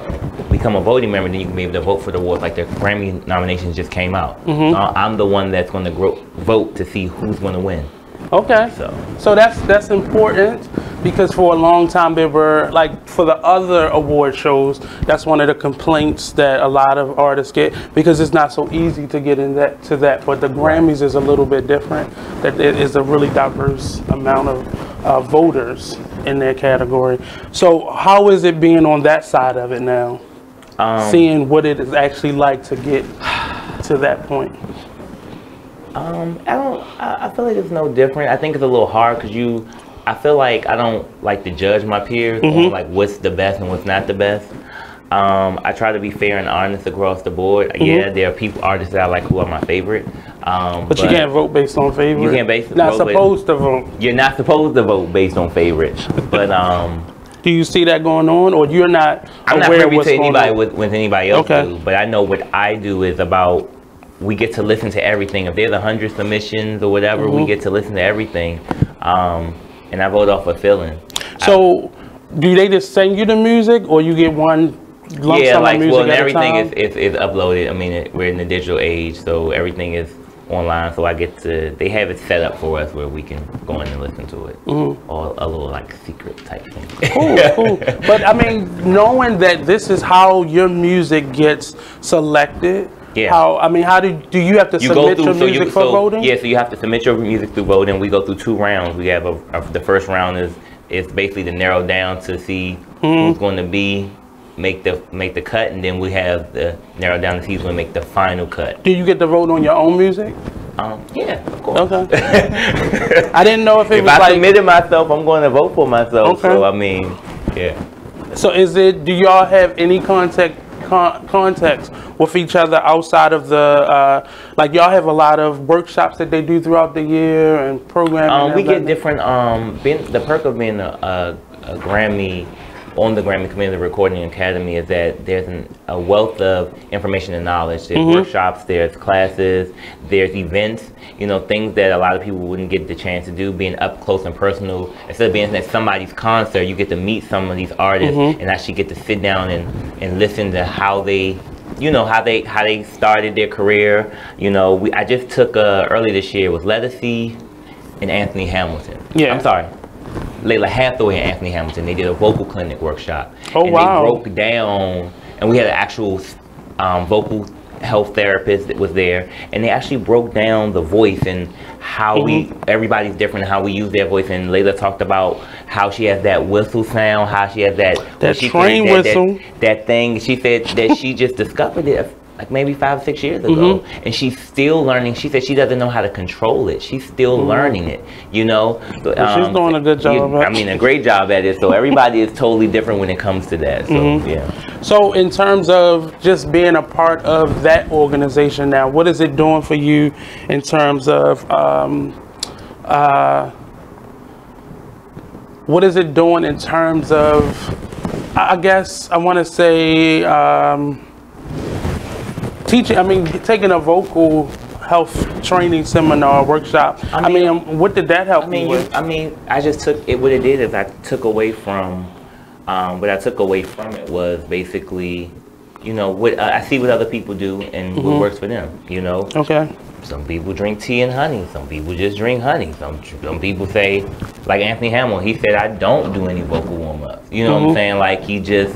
become a voting member, then you can be able to vote for the awards. Like the Grammy nominations just came out. So I'm the one that's going to vote to see who's going to win. Okay. So that's important, because for a long time there were, like, for the other award shows, that's one of the complaints that a lot of artists get, because it's not so easy to get to that. But the Grammys is a little bit different. That it is a really diverse amount of voters in their category. So how is it being on that side of it now? Seeing what it is actually like to get to that point. I feel like it's no different. I think it's a little hard because I feel like I don't like to judge my peers on like what's the best and what's not the best. I try to be fair and honest across the board. Yeah, there are artists that I like who are my favorite. But you can't vote based on favorite. You can't vote. To vote. You're not supposed to vote based on favorite. But do you see that going on, or you're not? I'm not privy to anybody with anybody else do. But I know what I do is about. We get to listen to everything. If there's 100 submissions or whatever, we get to listen to everything. And I vote off a feeling. So, do they just send you the music, or you get one lump sum of music at a time? Everything is uploaded. I mean, we're in the digital age, so everything is online. So they have it set up for us where we can go in and listen to it. Or a little like secret type thing. Cool. But I mean, knowing that this is how your music gets selected. Yeah. How do you have to submit your music for voting? Yeah, so you have to submit your music through voting. We go through 2 rounds. We have the first round is basically to narrow down to see who's going to make the cut, and then we have the narrow down to see who's going to make the final cut. Do you get to vote on your own music? Yeah, of course. Okay. I didn't know if I submitted myself, I'm going to vote for myself. Okay. So I mean, yeah. So do y'all have any contact with each other outside of the like y'all have a lot of workshops that they do throughout the year and programming? We get different the perk of being a Grammy on the Grammy Community Recording Academy is that there's a wealth of information and knowledge. There's workshops, there's classes, there's events, things that a lot of people wouldn't get the chance to do, being up close and personal. Instead of being at somebody's concert, you get to meet some of these artists and actually get to sit down and listen to how they how they started their career. I just took early this year with Lettucey and Anthony Hamilton. I'm sorry, Layla Hathaway and Anthony Hamilton. They did a vocal clinic workshop. Oh, and wow. They broke down, and we had an actual vocal health therapist that was there, and they actually broke down the voice and how everybody's different, how we use their voice. And Layla talked about how she has that whistle sound, how she has that train whistle, that thing. She said that she just discovered it like maybe 5 or 6 years ago, and she's still learning. She said she doesn't know how to control it. She's still learning it, she's doing a good job. A great job at it. So everybody is totally different when it comes to that. So yeah. So in terms of just being a part of that organization now, what is it doing for you in terms of what is it doing in terms of, I guess I want to say, teaching, taking a vocal health training seminar workshop. What did that help you with? I just took it. What it did is I took away from, what I took away from it was basically, what I see what other people do and what works for them. Okay. Some people drink tea and honey. Some people just drink honey. Some people say, like Anthony Hamilton, he said, I don't do any vocal warm-ups. You know what I'm saying? Like he just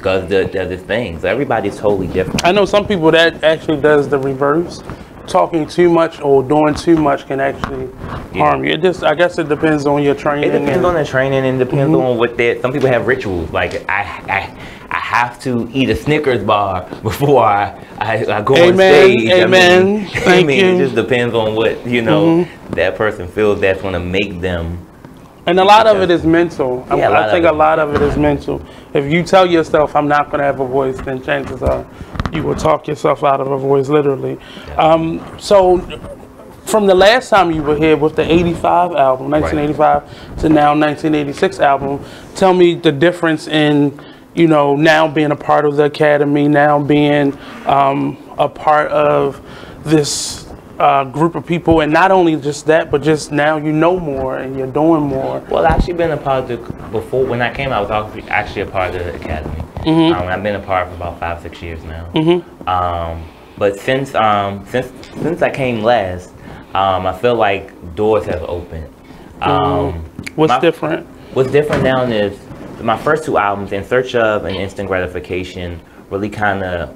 does his thing. So everybody's totally different. I know some people that actually does the reverse, talking too much or doing too much can actually harm you. I guess it depends on your training. It depends on the training and depends on what some people have rituals. Like I have to eat a Snickers bar before I go on stage. Amen. Thank you. It just depends on what that person feels that's going to make them. And a lot of it is mental. I think a lot of it is mental. If you tell yourself, I'm not going to have a voice, then chances are you will talk yourself out of a voice, literally. So from the last time you were here with the 85 album, 1985 to now 1986 album, tell me the difference in, now being a part of the Academy, now being a part of this group of people, and not only just that, but just now you know more and you're doing more. Well, I've actually been a part of before. When I came, I was actually a part of the Academy. I've been a part for about 5-6 years now. But since I came last, I feel like doors have opened. What's different? What's different now is my first 2 albums, In Search of and Instant Gratification, really kind of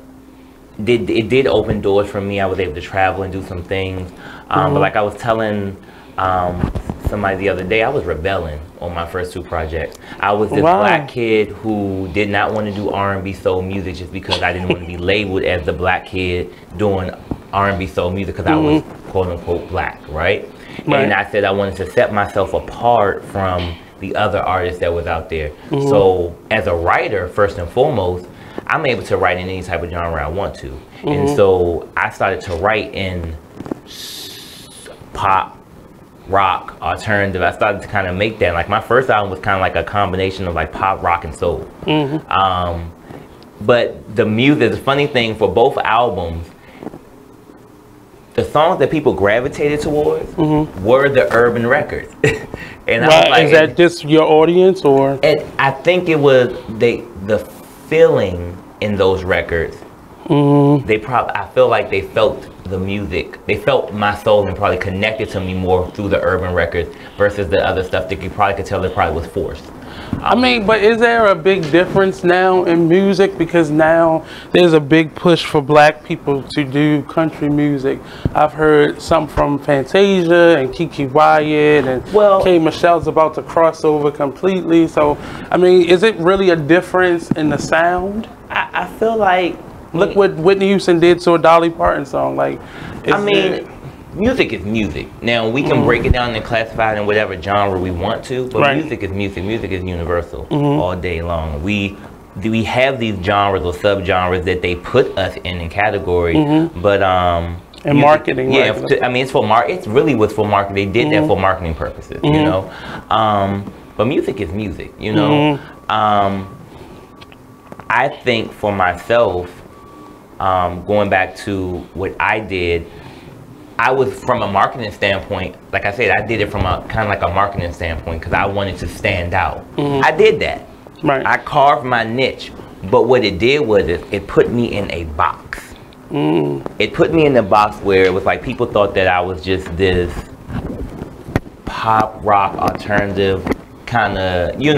did open doors for me. I was able to travel and do some things. But like I was telling somebody the other day, I was rebelling on my first 2 projects. I was this black kid who did not want to do R&B soul music just because I didn't want to be labeled as the black kid doing R&B soul music because I was quote unquote black, right? And I said I wanted to set myself apart from the other artists that was out there. So as a writer, first and foremost, I'm able to write in any type of genre I want to. And so I started to write in pop, rock, alternative. I started to kind of make that. Like my first album was kind of like a combination of like pop, rock, and soul. But the music, the funny thing for both albums, the songs that people gravitated towards were the urban records. And I was like, is that just your audience, or? I think it was the feeling in those records. I feel like they felt the music. They felt my soul and probably connected to me more through the urban records versus the other stuff that you probably could tell that probably was forced. But is there a big difference now in music? Because now there's a big push for black people to do country music. I've heard some from Fantasia and Kiki Wyatt, and K. Michelle's about to cross over completely. So, is it really a difference in the sound? I feel like... Look what Whitney Houston did to a Dolly Parton song. Music is music. Now, we can break it down and classify it in whatever genre we want to, but music is music. Music is universal all day long. We have these genres or subgenres that they put us in category, but and music, marketing. It's for It really was for marketing. They did that for marketing purposes, you know. But music is music, you know. I think for myself, going back to what I did, I was from a marketing standpoint, like I said, I did it from a kind of like a marketing standpoint because I wanted to stand out. I did that. I carved my niche, but what it did was it put me in a box. It put me in the box where it was like people thought that I was just this pop, rock, alternative kind of, dude, you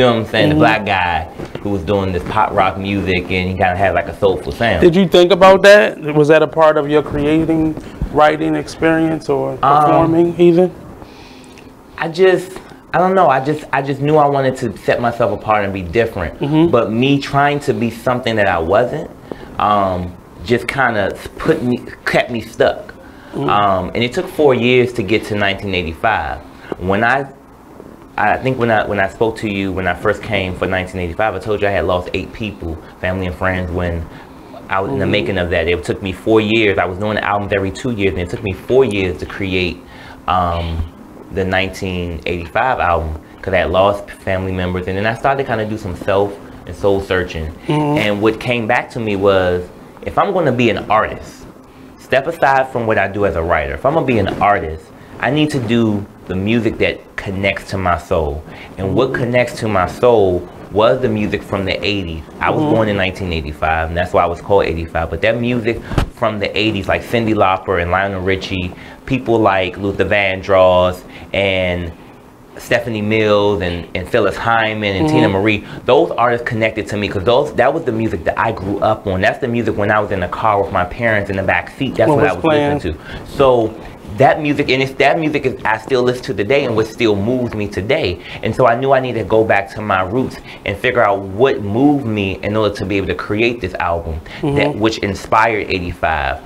know what I'm saying? The black guy who was doing this pop rock music and he kind of had like a soulful sound. Did you think about that? Was that a part of your writing experience or performing even? I don't know. I just knew I wanted to set myself apart and be different. But me trying to be something that I wasn't, just kind of kept me stuck. And it took 4 years to get to 1985. I think when I spoke to you when I first came for 1985, I told you I had lost 8 people, family and friends, when I was in the making of that. It took me 4 years. I was doing albums every 2 years, and it took me 4 years to create the 1985 album because I had lost family members, and then I started to kind of do some self and soul searching. And what came back to me was, if I'm going to be an artist, step aside from what I do as a writer. If I'm going to be an artist, I need to do the music that connects to my soul. And what connects to my soul was the music from the 80s. I was born in 1985, and that's why I was called 85. But that music from the 80s, like Cyndi Lauper and Lionel Richie, people like Luther Vandross and Stephanie Mills and Phyllis Hyman and Tina Marie, those artists connected to me because that was the music that I grew up on. That's the music when I was in the car with my parents in the back seat. That's what I was listening to. So that music, and it's that music is, I still listen to today and what still moves me today. And so I knew I needed to go back to my roots and figure out what moved me in order to be able to create this album, that which inspired 85.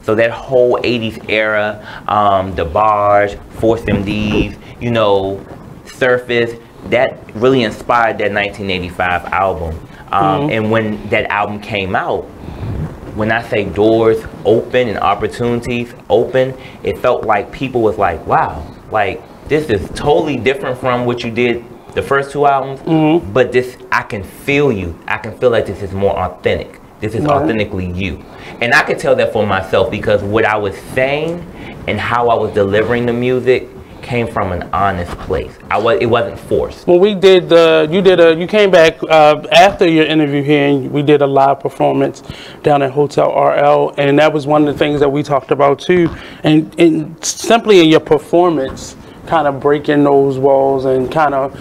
So that whole 80s era, the Barge, Force MDs, you know, Surface, that really inspired that 1985 album. And when that album came out, when I say doors open and opportunities open, it felt like people was like, wow, like this is totally different from what you did the first two albums, but this, I can feel you. I can feel like this is more authentic. This is authentically you. And I could tell that for myself because what I was saying and how I was delivering the music came from an honest place. It wasn't forced. When we did you came back after your interview here, and we did a live performance down at Hotel RL, and that was one of the things that we talked about too. And simply in your performance, kind of breaking those walls and kind of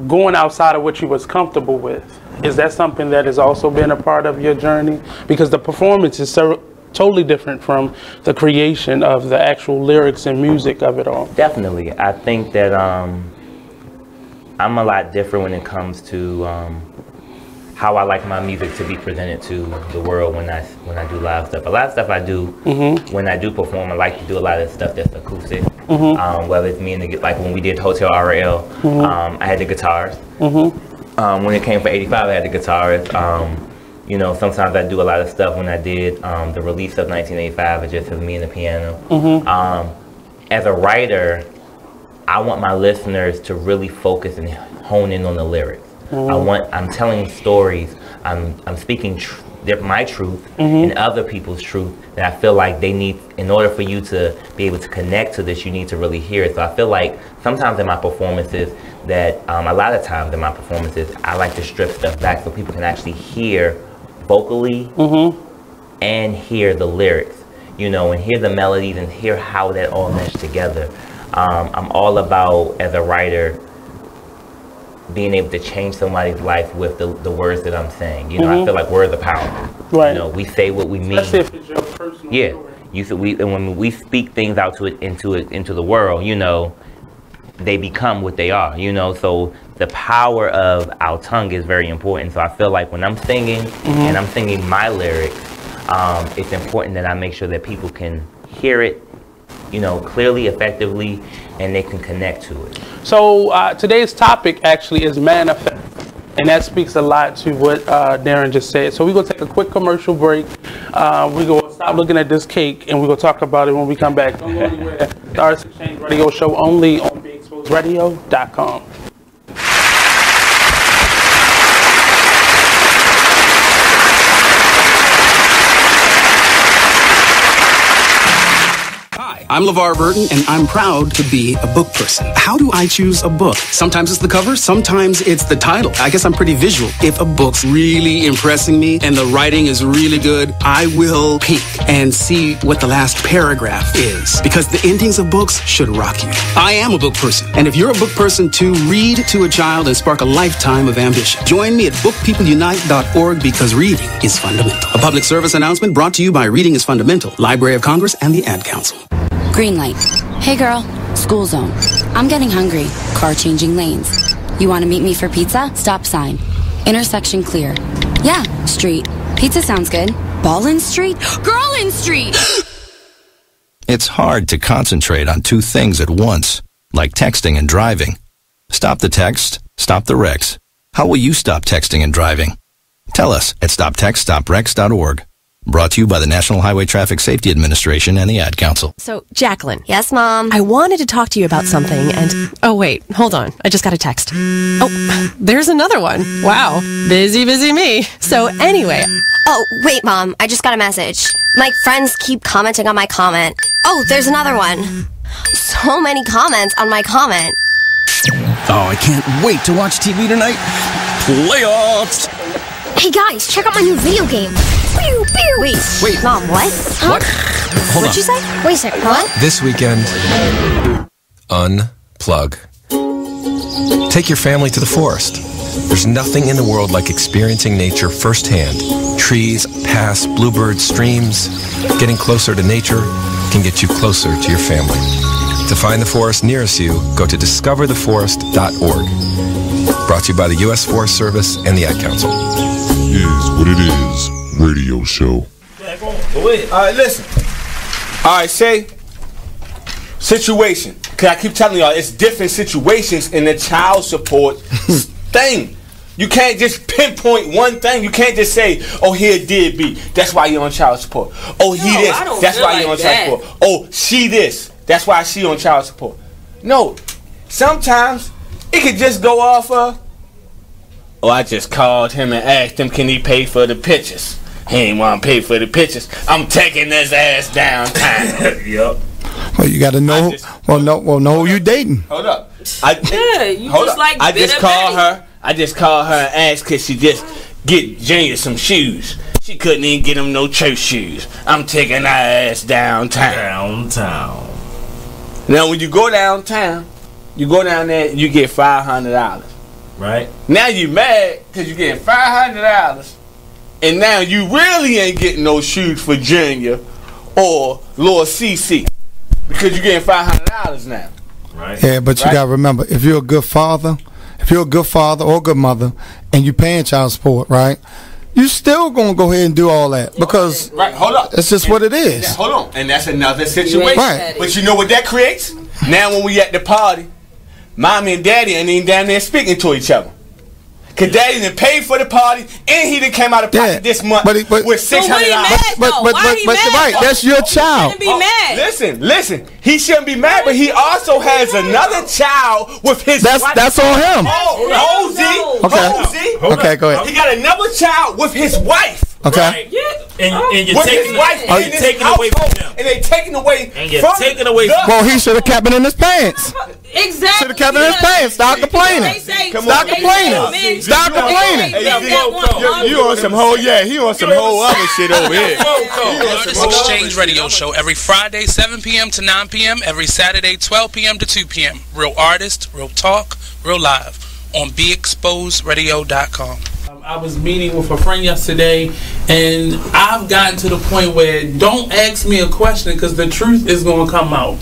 going outside of what you was comfortable with. Is that something that has also been a part of your journey? Because the performance is so totally different from the creation of the actual lyrics and music of it all. Definitely. I think that I'm a lot different when it comes to how I like my music to be presented to the world when I do live stuff. A lot of stuff I do when I do perform, I like to do a lot of stuff that's acoustic. Whether it's me and like when we did Hotel RL, I had the guitars. When it came for 85, I had the guitars. You know, sometimes I do a lot of stuff. When I did the release of 1985, it just was me and the piano. As a writer, I want my listeners to really focus and hone in on the lyrics. I'm telling stories. I'm speaking my truth and other people's truth that I feel like they need, in order for you to be able to connect to this, you need to really hear it. So I feel like sometimes in my performances that, a lot of times in my performances, I like to strip stuff back so people can actually hear vocally and hear the lyrics, you know, and hear the melodies and hear how that all meshed together. I'm all about, as a writer, being able to change somebody's life with the words that I'm saying. You know, I feel like words are powerful. You know, we say what we mean. Especially if it's your personal story. And when we speak things out into the world, you know, they become what they are, you know. So the power of our tongue is very important. So I feel like when I'm singing and I'm singing my lyrics, it's important that I make sure that people can hear it, you know, clearly, effectively, and they can connect to it. So today's topic actually is manifest, and that speaks a lot to what Darren just said. So we're going to take a quick commercial break. We're going to stop looking at this cake, and we're going to talk about it when we come back. Don't go anywhere. The Artist Exchange Radio Show only on BeExposedRadio.com. I'm LeVar Burton, and I'm proud to be a book person. How do I choose a book? Sometimes it's the cover, sometimes it's the title. I guess I'm pretty visual. If a book's really impressing me and the writing is really good, I will peek and see what the last paragraph is, because the endings of books should rock you. I am a book person, and if you're a book person too, read to a child and spark a lifetime of ambition. Join me at bookpeopleunite.org, because reading is fundamental. A public service announcement brought to you by Reading is Fundamental, Library of Congress, and the Ad Council. Green light. Hey girl, school zone. I'm getting hungry. Car changing lanes. You want to meet me for pizza? Stop sign. Intersection clear. Yeah, street. Pizza sounds good. Ballin Street? Girlin Street! It's hard to concentrate on two things at once, like texting and driving. Stop the text, stop the wrecks. How will you stop texting and driving? Tell us at stoptextstopwrecks.org. Brought to you by the National Highway Traffic Safety Administration and the Ad Council. So, Jacqueline. Yes, Mom? I wanted to talk to you about something and... Oh, wait. Hold on. I just got a text. Oh, there's another one. Wow. Busy me. So, anyway... Oh, wait, Mom. I just got a message. My friends keep commenting on my comment. Oh, there's another one. So many comments on my comment. Oh, I can't wait to watch TV tonight. Playoffs! Hey, guys, check out my new video game. Pew, pew. Wait. Mom, what? Huh? What? Hold What'd you say? Wait a second, what? This weekend, unplug. Take your family to the forest. There's nothing in the world like experiencing nature firsthand. Trees, paths, bluebirds, streams. Getting closer to nature can get you closer to your family. To find the forest nearest you, go to discovertheforest.org. Brought to you by the U.S. Forest Service and the Ad Council. Is what it is. Radio show. Alright, listen. Alright, say situation. Cause I keep telling y'all it's different situations in the child support thing. You can't just pinpoint one thing. You can't just say, oh, here did be. That's why you're on child support. Oh, he this. That's why you're on child support. Oh, she this. That's why she on child support. No. Sometimes it could just go off of, oh, I just called him and asked him, can he pay for the pictures? He ain't want to pay for the pictures. I'm taking his ass downtown. Yup. Well, you got to know. Know who you dating. Hold up. I just called her and asked could she just get Junior some shoes. She couldn't even get him no church shoes. I'm taking her ass downtown. Now, when you go downtown, you go down there and you get $500. Right. Now you mad because you getting $500, and now you really ain't getting no shoes for Junior or Lord CC because you getting $500 now. Right. Yeah, but you gotta remember, if you're a good father or a good mother, and you paying child support, right? You still gonna go ahead and do all that because hold up. It's just what it is. Hold on, and that's another situation. Right. But you know what that creates? Now when we at the party, mommy and daddy ain't even down there speaking to each other. Cause daddy done paid for the party and he done came out of pocket this month with $600. Right, that's your child. Be mad. Listen. He shouldn't be mad, but he also has another child with his wife. That's on him. Okay, go ahead. He got another child with his wife. Okay. Right. And you're taking away from him. And they taking away from Well, he should have kept it in his pants. Exactly. Should have kept it in his pants. Stop complaining. Stop complaining. Stop complaining. You on some whole, he on some whole other shit over here. Artist Exchange Radio Show every Friday 7 p.m. to 9 p.m. every Saturday 12 p.m. to 2 p.m. Real artist, real talk, real live on BeExposedRadio.com. I was meeting with a friend yesterday, and I've gotten to the point where don't ask me a question because the truth is going to come out.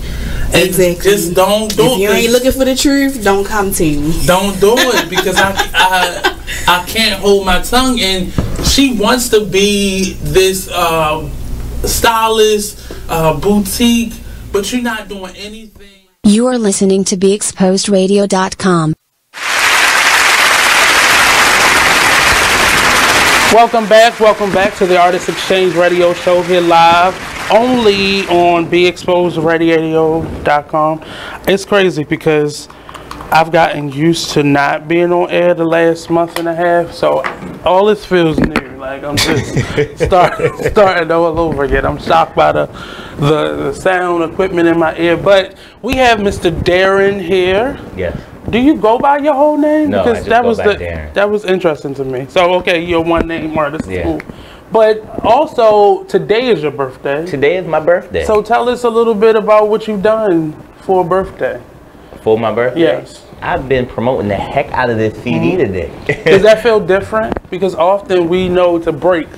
And exactly. Just don't do it. If you ain't looking for the truth, don't come to me. Don't do it because I can't hold my tongue. And she wants to be this stylist, boutique, but you're not doing anything. You are listening to BeExposedRadio.com. Welcome back to the Artist Exchange Radio Show here live, only on BeExposedRadio.com. It's crazy because I've gotten used to not being on air the last month and a half, so all this feels new. Like I'm just starting all over again. I'm shocked by the sound equipment in my ear, but we have Mr. Darren here. Yes. Do you go by your whole name? No, because I just go by Darren. That was interesting to me. So okay, you're one name artist. Yeah. Cool. But also today is your birthday. Today is my birthday. So tell us a little bit about what you've done for a birthday. For my birthday? Yes. I've been promoting the heck out of this CD today. Does that feel different? Because often we know to break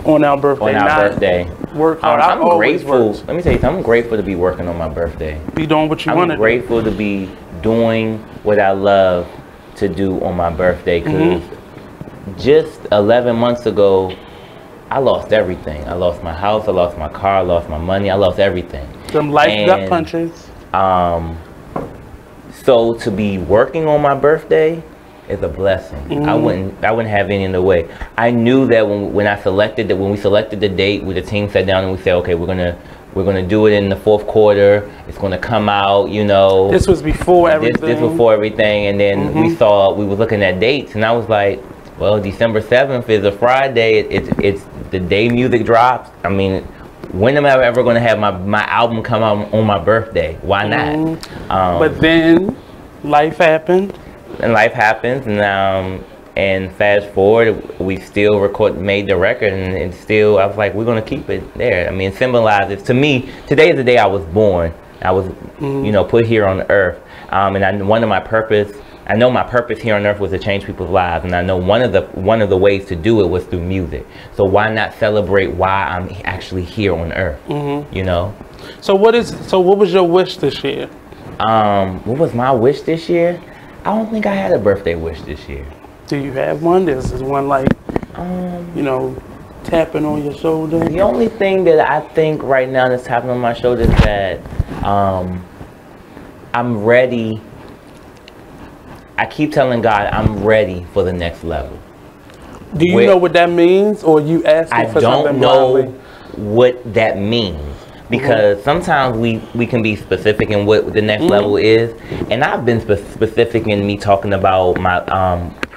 on our birthday. Work hard. I'm grateful. Let me tell you something. I'm grateful to be working on my birthday. Be doing what you want to do. I'm grateful to be doing what I love to do on my birthday. Because just 11 months ago, I lost everything. I lost my house. I lost my car. I lost my money. I lost everything. Some life gut punches. So to be working on my birthday is a blessing. I wouldn't have any other way. I knew that when we selected the date, with the team sat down and we said, okay, we're gonna do it in the fourth quarter. It's gonna come out, you know. This was before everything. This was before everything, and then we were looking at dates, and I was like, well, December 7th is a Friday. It's the day music drops. I mean, when am I ever going to have my album come out on my birthday? Why not? But then life happened. And life happens, and fast forward, we still made the record, and still, I was like, we're going to keep it there. I mean, it symbolizes, to me, today is the day I was born. I was, put here on earth. And one of my purpose I know my purpose here on earth was to change people's lives, and I know one of the ways to do it was through music. So why not celebrate why I'm actually here on earth? You know. So what was your wish this year? What was my wish this year? I don't think I had a birthday wish this year. Do you have one? Is one like, you know, tapping on your shoulder? The only thing that I think right now that's tapping on my shoulder is that I'm ready. I keep telling God I'm ready for the next level. Do you know what that means, or you asking for something? I don't know what that means, because sometimes we can be specific in what the next level is, and I've been specific in me talking about my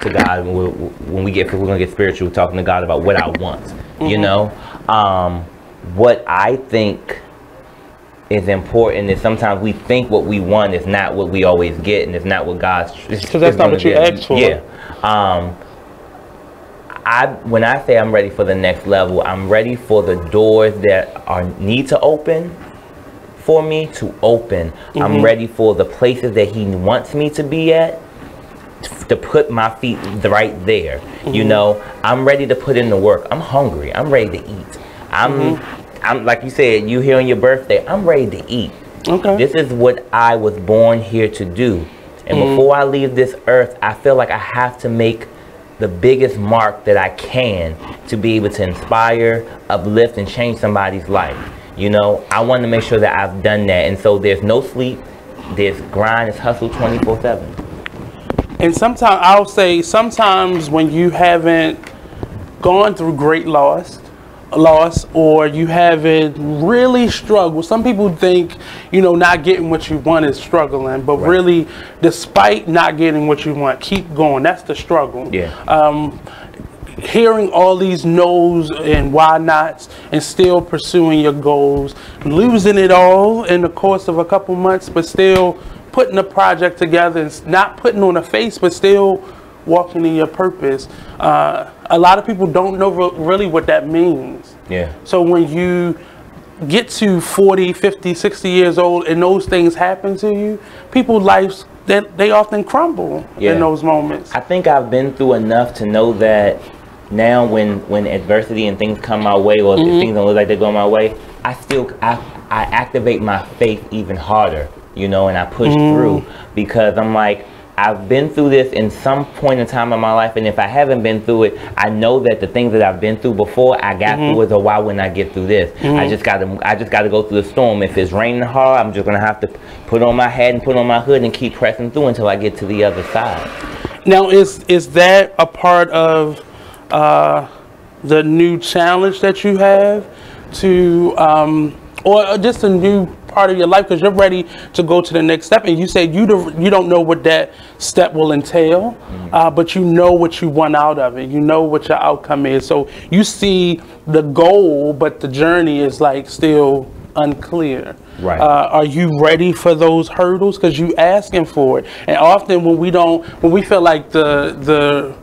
to God when we're gonna get spiritual, talking to God about what I want. You know, what I think is important is sometimes we think what we want is not what we always get, and it's not what God's. Because that's not what you asked for. Yeah. When I say I'm ready for the next level, I'm ready for the doors that need to open for me to open. I'm ready for the places that He wants me to be at, to put my feet right there. You know, I'm ready to put in the work. I'm hungry. I'm ready to eat. I'm like you said, you here on your birthday, I'm ready to eat. Okay. This is what I was born here to do. And before I leave this earth, I feel like I have to make the biggest mark that I can to be able to inspire, uplift, and change somebody's life. You know, I want to make sure that I've done that. And so there's no sleep, there's grind, it's hustle 24/7. And sometimes, I'll say, sometimes when you haven't gone through great loss, or you haven't really struggled. Some people think, you know, not getting what you want is struggling, but really, despite not getting what you want, keep going. That's the struggle. Yeah. Hearing all these no's and why nots and still pursuing your goals, losing it all in the course of a couple months, but still putting a project together and not putting on a face, but still walking in your purpose. A lot of people don't know really what that means. Yeah. So when you get to 40, 50, 60 years old and those things happen to you, people's lives, they often crumble in those moments. I think I've been through enough to know that now when adversity and things come my way, or if things don't look like they're going my way, I activate my faith even harder, you know, and I push through, because I'm like, I've been through this in some point in time in my life, and if I haven't been through it, I know that the things that I've been through before, I got through it, so why wouldn't I get through this? I just gotta go through the storm. If it's raining hard, I'm just gonna have to put on my hat and put on my hood and keep pressing through until I get to the other side. Now, is that a part of the new challenge that you have to, or just a new part of your life, because you're ready to go to the next step, and you said you don't know what that step will entail, but you know what you want out of it, you know what your outcome is, so you see the goal, but the journey is like still unclear. Right. Are you ready for those hurdles? Because you asking for it, and often when we feel like the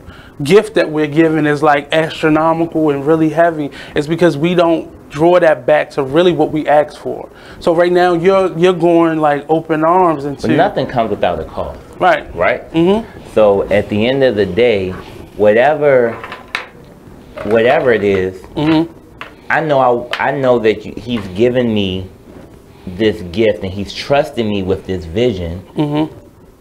gift that we're given is like astronomical and really heavy, it's because we don't draw that back to really what we asked for. So right now you're going like open arms into. But nothing comes without a cost. Right. Right. So at the end of the day, whatever it is, I know that He's given me this gift, and He's trusted me with this vision,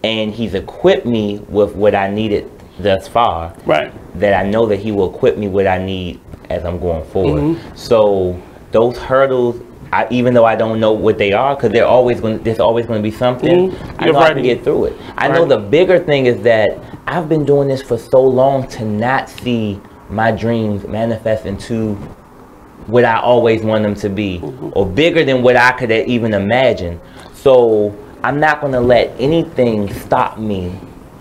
and He's equipped me with what I needed thus far. Right. That I know that He will equip me what I need as I'm going forward. So those hurdles, even though I don't know what they are, because there's always going to be something, I know I can get through it. I know the bigger thing is that I've been doing this for so long to not see my dreams manifest into what I always want them to be, or bigger than what I could even imagine. So I'm not going to let anything stop me,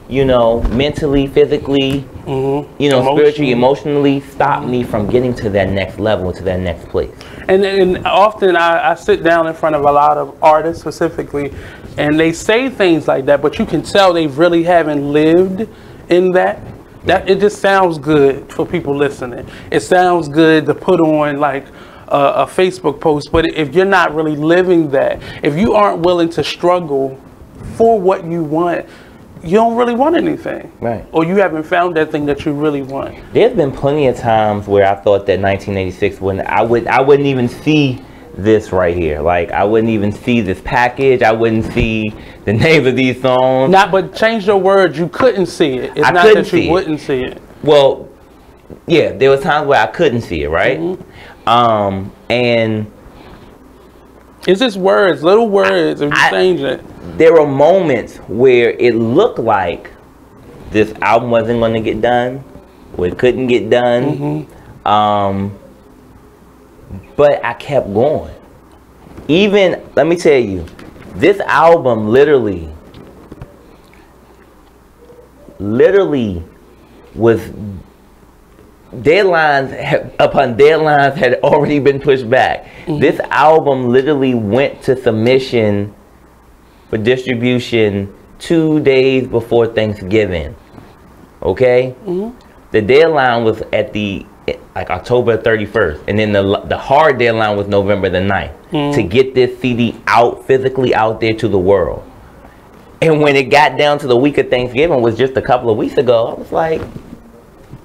you know, mentally, physically, you know, spiritually, emotionally, stop me from getting to that next level, to that next place. And often I sit down in front of a lot of artists specifically, and they say things like that, but you can tell they really haven't lived in that. That it just sounds good for people listening. It sounds good to put on like a Facebook post, but if you're not really living that, if you aren't willing to struggle for what you want, you don't really want anything. Right. Or you haven't found that thing that you really want. There's been plenty of times where I thought that 1986 when I wouldn't even see this right here. Like I wouldn't even see this package. I wouldn't see the names of these songs. But change your words. You couldn't see it. It's not that you wouldn't see it. Well, yeah, there were times where I couldn't see it, right? And it's just words, little words, if you change it. There were moments where it looked like this album wasn't going to get done, or it couldn't get done. But I kept going. Even, let me tell you, this album literally was deadlines upon deadlines had already been pushed back. This album literally went to submission for distribution 2 days before Thanksgiving. Okay? The deadline was at like October 31st, and then the hard deadline was November the 9th to get this CD physically out there to the world. And when it got down to the week of Thanksgiving, was just a couple of weeks ago, I was like,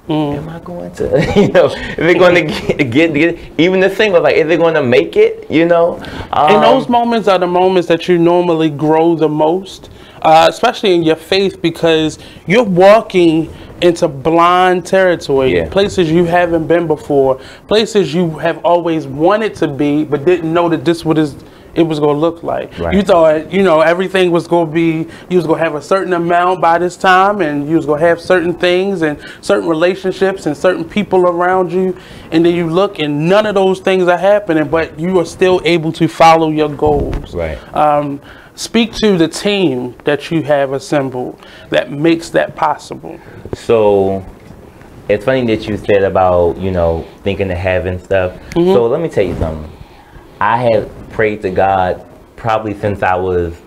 am I going to, is it going to get even the single, like, is it going to make it, And those moments are the moments that you normally grow the most, especially in your faith, because you're walking into blind territory, places you haven't been before, places you have always wanted to be, but didn't know that this was it was going to look like. Right. You thought, everything was going to be, you was going to have a certain amount by this time, and you was going to have certain things and certain relationships and certain people around you, and then you look and none of those things are happening, but you are still able to follow your goals. Right. Speak to the team that you have assembled that makes that possible. So it's funny that you said about, thinking of heaven stuff. So let me tell you something. I have prayed to God probably since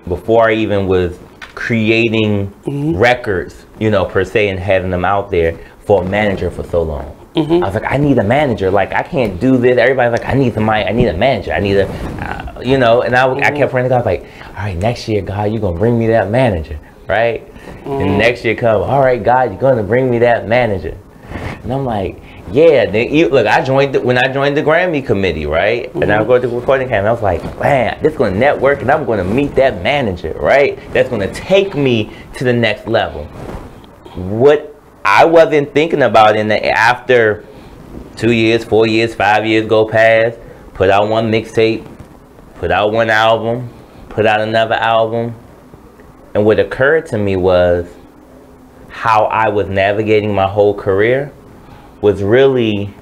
before I even was creating records, per se, and having them out there, for a manager for so long. I was like, I need a manager. Like, I can't do this. Everybody's like, I need somebody. I need a manager. I need and I kept praying to God, like, all right, next year, God, you're going to bring me that manager, right? And next year come, all right, God, you're going to bring me that manager. And I'm like, yeah. Then look, when I joined the Grammy committee, right? And I go to the recording camp, I was like, man, this is going to network, and I'm going to meet that manager, right? That's going to take me to the next level. What I wasn't thinking about after 2 years, 4 years, 5 years go past, put out one mixtape, put out one album, put out another album. And what occurred to me was how I was navigating my whole career was really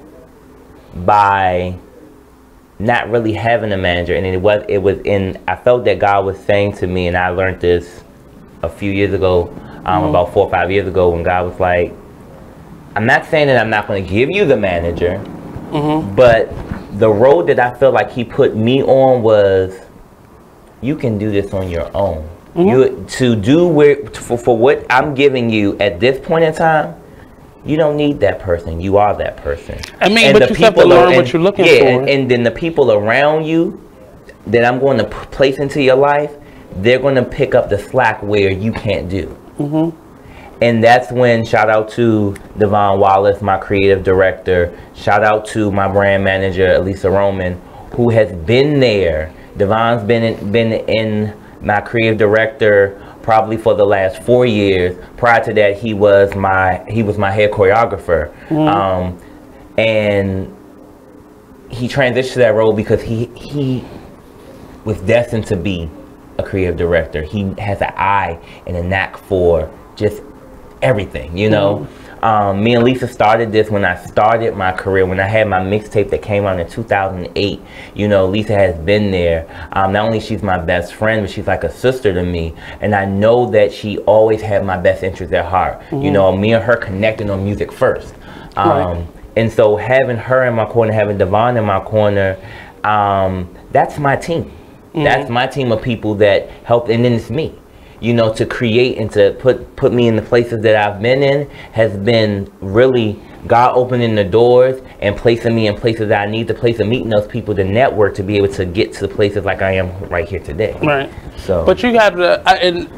by not really having a manager. And I felt that God was saying to me, and I learned this a few years ago, about 4 or 5 years ago, when God was like, I'm not saying that I'm not going to give you the manager, but the road that I felt like he put me on was, you can do this on your own. For what I'm giving you at this point in time, you don't need that person. You are that person. I mean, but you have to learn what you're looking for. And then the people around you that I'm going to place into your life, they're going to pick up the slack where you can't do. And that's when, shout out to Devon Wallace, my creative director. Shout out to my brand manager, Alesha Roman, who has been there. Devon's been in my creative director probably for the last 4 years. Prior to that, he was my head choreographer. And he transitioned to that role because he was destined to be a creative director. He has an eye and a knack for just everything, Me and Lisa started this when I started my career, when I had my mixtape that came out in 2008. Lisa has been there. Not only she's my best friend, but she's like a sister to me. And I know that she always had my best interest at heart. Me and her connecting on music first. And so having her in my corner, having Devon in my corner, that's my team. That's my team of people that help, and then it's me. To create and to put me in the places that I've been in has been really God opening the doors and placing me in places that I need to place and meeting those people to network to be able to get to the places like I am right here today. Right. So, but you have to, and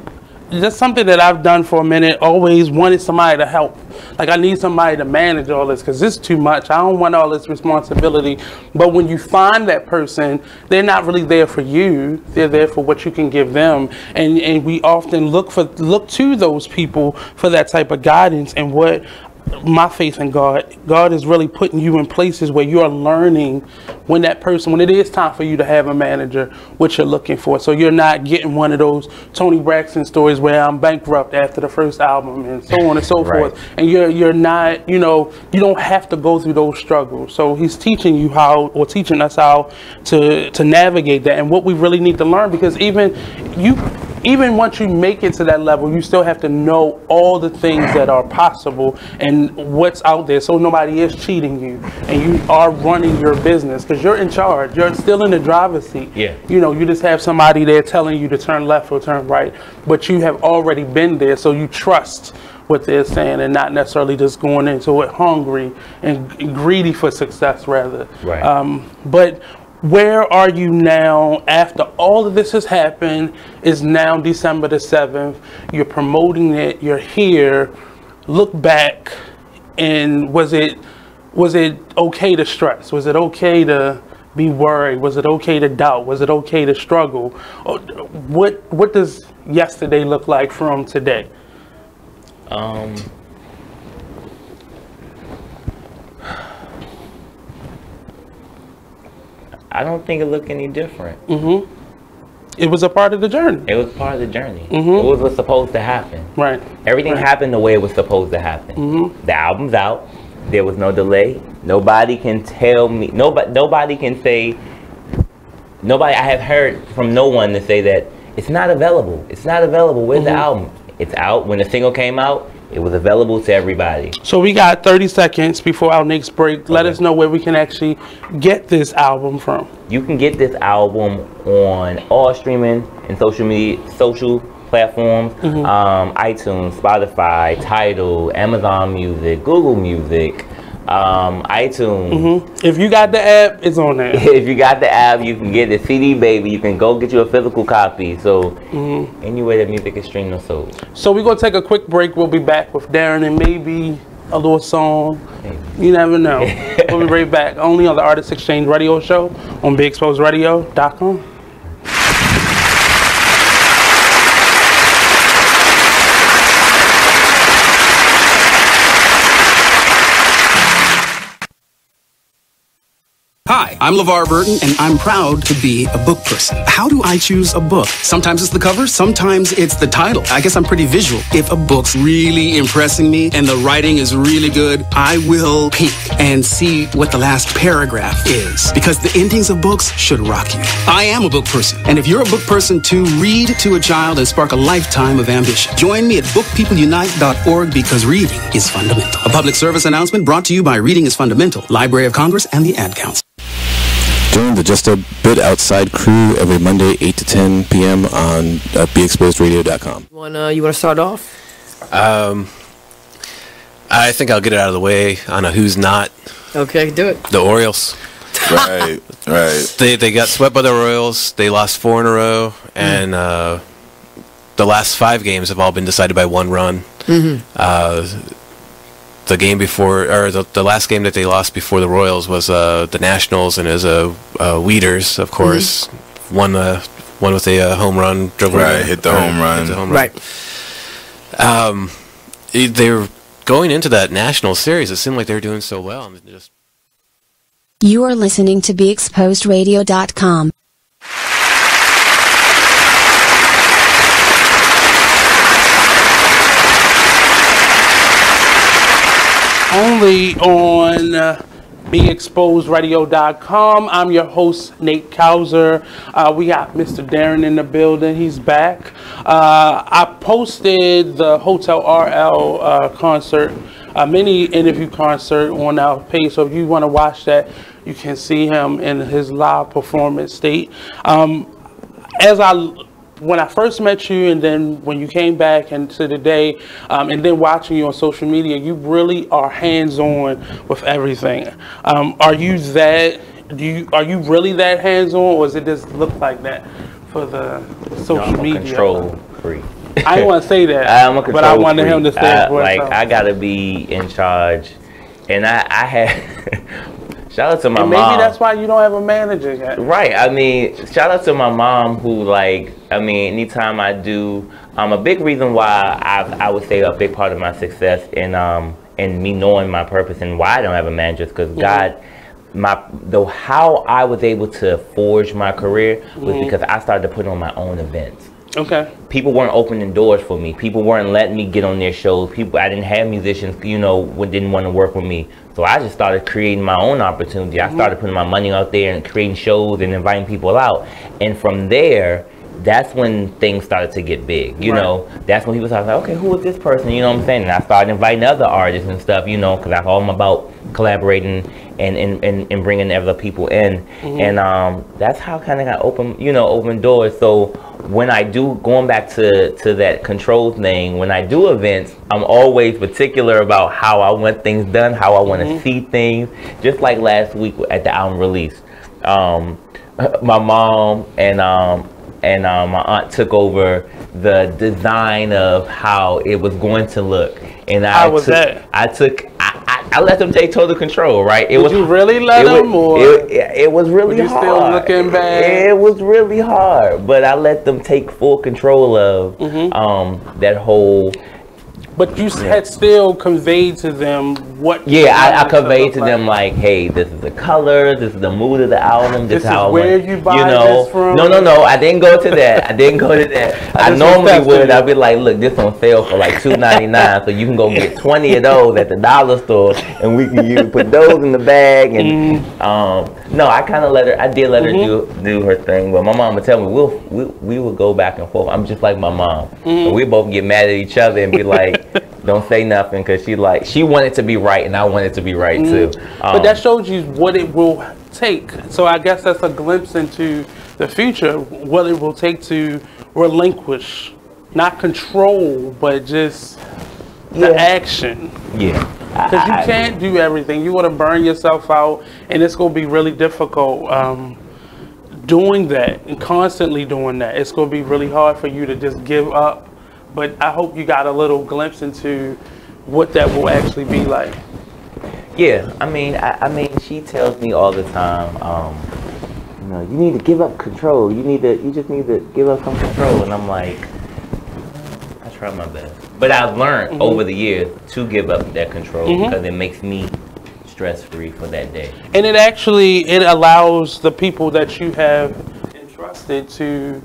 just something that I've done for a minute, always wanted somebody to help. Like, I need somebody to manage all this because it's too much. I don't want all this responsibility. But when you find that person, they're not really there for you. They're there for what you can give them. And we often look to those people for that type of guidance. And what my faith in God is really putting you in places where you are learning when it is time for you to have a manager, what you're looking for. So you're not getting one of those Tony Braxton stories where I'm bankrupt after the first album and so on and so forth. And you're not, you don't have to go through those struggles. So he's teaching you how, or teaching us how to navigate that, and what we really need to learn, because even once you make it to that level, you still have to know all the things that are possible and what's out there, so nobody is cheating you and you are running your business, because you're in charge. You're still in the driver's seat. Yeah. You just have somebody there telling you to turn left or turn right, but you have already been there, so you trust what they're saying and not necessarily just going into it hungry and greedy for success, rather. Right. But where are you now after all of this has happened? Is now December the 7th. You're promoting it. You're here. Look back, and was it okay to stress? Was it okay to be worried? Was it okay to doubt? Was it okay to struggle? What does yesterday look like from today? I don't think it looked any different. It was a part of the journey. It was part of the journey. It was what's supposed to happen. Right. Everything happened the way it was supposed to happen. The album's out. There was no delay. Nobody can tell me. Nobody can say. I have heard from no one to say that it's not available. It's not available. Where's the album? It's out. When the single came out, it was available to everybody. So we got 30 seconds before our next break. Okay. Let us know where we can actually get this album from. You can get this album on all streaming and social platforms, iTunes, Spotify, Tidal, Amazon Music, Google Music, iTunes. If you got the app, it's on there. If you got the app, you can get the CD, baby. You can go get you a physical copy. So anywhere that music is streamed or sold. So we're going to take a quick break. We'll be back with Darren and maybe a little song. You never know. We'll be right back. Only on the Artist Exchange Radio Show on BigExposedRadio.com. Hi, I'm LeVar Burton, and I'm proud to be a book person. How do I choose a book? Sometimes it's the cover, sometimes it's the title. I guess I'm pretty visual. If a book's really impressing me and the writing is really good, I will peek and see what the last paragraph is, because the endings of books should rock you. I am a book person, and if you're a book person too, read to a child and spark a lifetime of ambition. Join me at bookpeopleunite.org, because reading is fundamental. A public service announcement brought to you by Reading is Fundamental, Library of Congress, and the Ad Council. Join the Just a Bit Outside crew every Monday, 8 to 10 p.m. on BeExposedRadio.com. You want to start off? I think I'll get it out of the way on a who's not. Okay, do it. The Orioles. Right. They got swept by the Royals. They lost 4 in a row, and the last 5 games have all been decided by 1 run. The game before, or the last game that they lost before the Royals was the Nationals, and it was Weeders, of course, won with a home run. Hit the home run. Right. They were going into that National series. It seemed like they were doing so well. And just You are listening to BeExposedRadio.com. Only on BeExposedRadio.com. I'm your host, Nate Kauser. We got Mr. Darren in the building. He's back. I posted the Hotel RL concert, mini interview concert on our page. So if you want to watch that, you can see him in his live performance state. When I first met you, and then when you came back into the day, and then watching you on social media, you really are hands-on with everything. Are you really that hands-on, or does it just look like that for the social media? Control freak. I didn't want to say that, I'm a control but I wanted freak. him to say it for like himself. I gotta be in charge, and I had shout out to my and mom. Maybe that's why you don't have a manager yet. Right. I mean, shout out to my mom who like. I mean, anytime I do, a big reason why I would say a big part of my success in me knowing my purpose and why I don't have a manager is because God. How I was able to forge my career was because I started to put on my own events. Okay. People weren't opening doors for me. People weren't letting me get on their shows. I didn't have musicians, didn't want to work with me. So I just started creating my own opportunity. I started putting my money out there and creating shows and inviting people out. And from there, that's when things started to get big, you know. That's when people started like, okay, who is this person? You know what I'm saying? And I started inviting other artists and stuff, because I'm all about collaborating and bringing other people in. And that's how kind of got open doors. So when I do, going back to that control thing, when I do events, I'm always particular about how I want things done, how I want to see things. Just like last week at the album release, my mom and my aunt took over the design of how it was going to look. And I let them take total control, right? Did you really let them? It was really hard. Still looking bad? It was really hard, but I let them take full control of that whole. But you had still conveyed to them what. Yeah, I conveyed to them like, hey, this is the color, this is the mood of the album, this is how where you buy this from. No, I didn't go to that. I normally would. I'd be like, look, this on sale for like $2.99, so you can go get 20 of those at the dollar store, and you put those in the bag. And no, I kind of let her. I did let her do her thing, but my mom would tell me we would go back and forth. I'm just like my mom. So we both get mad at each other and be like. Don't say nothing, because she wanted to be right and I wanted to be right too. But that shows you what it will take. So I guess that's a glimpse into the future, what it will take to relinquish, not control, but just the action. Yeah. Because you can't do everything. You're going to burn yourself out, and it's going to be really difficult doing that and constantly doing that. It's going to be really hard for you to just give up. But I hope you got a little glimpse into what that will actually be like. Yeah, I mean, she tells me all the time, you need to give up control. You just need to give up some control. And I'm like, I try my best. But I've learned over the years to give up that control because it makes me stress-free for that day. And it allows the people that you have entrusted to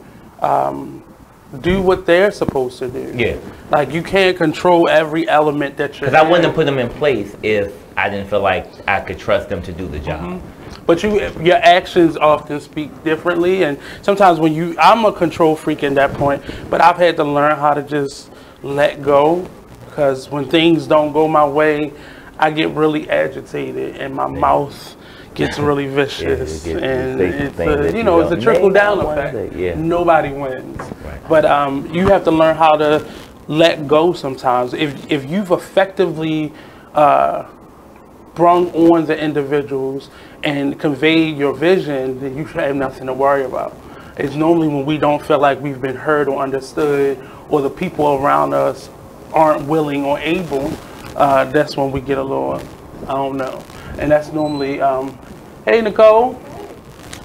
do what they're supposed to do. Yeah. Like, you can't control every element that you're. Because I wouldn't have put them in place if I didn't feel like I could trust them to do the job. But your actions often speak differently, and sometimes I'm a control freak at that point, but I've had to learn how to just let go, because when things don't go my way, I get really agitated and my mouth gets really vicious, and it's a trickle down effect. Nobody wins. Right. But you have to learn how to let go sometimes. If you've effectively brung on the individuals and conveyed your vision, then you should have nothing to worry about. It's normally when we don't feel like we've been heard or understood, or the people around us aren't willing or able, that's when we get a little, I don't know. And that's normally, hey Nicole.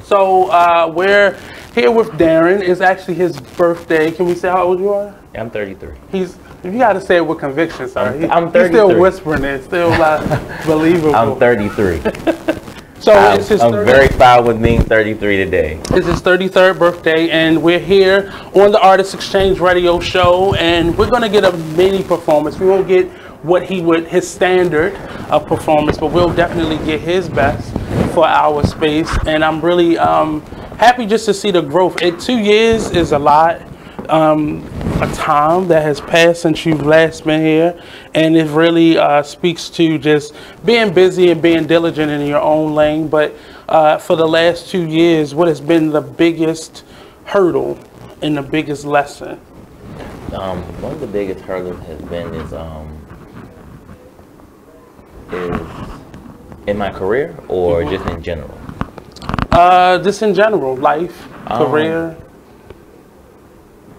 So we're here with Darren. It's actually his birthday. Can we say how old you are? Yeah, I'm 33. You got to say it with conviction, sir. I'm 33. He's still whispering it. Still not believable. I'm 33. So it's his I'm very proud with being 33 today. It's his 33rd birthday, and we're here on the Artist Exchange Radio Show, and we're going to get a mini performance. We won't get his standard of performance, but we'll definitely get his best for our space. And I'm really happy just to see the growth. 2 years is a lot. A time that has passed since you've last been here, and it really speaks to just being busy and being diligent in your own lane. But for the last 2 years, what has been the biggest hurdle and the biggest lesson? One of the biggest hurdles has been is in my career, or just in general? Just in general, life, career.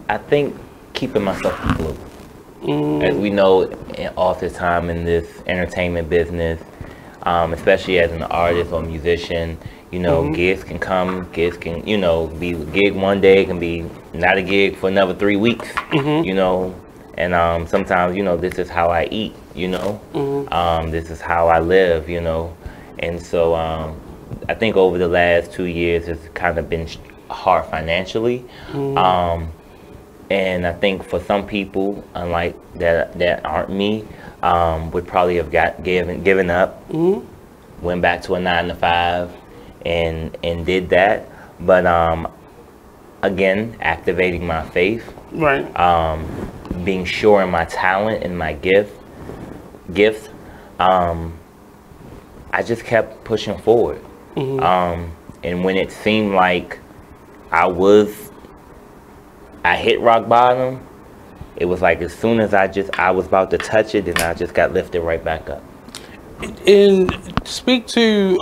I think keeping myself afloat. As we know, all the time in this entertainment business, especially as an artist or musician, you know, gigs can come, gigs can, you know, be a gig one day, can be not a gig for another 3 weeks, you know, and sometimes, you know, this is how I eat, you know, this is how I live, you know, and so I think over the last 2 years it's kind of been hard financially, and I think for some people, unlike that aren't me, would probably have given up, went back to a 9 to 5, and did that. But again, activating my faith, being sure in my talent and my gifts, I just kept pushing forward. And when it seemed like I hit rock bottom, it was like as soon as I was about to touch it, and I just got lifted right back up. And speak to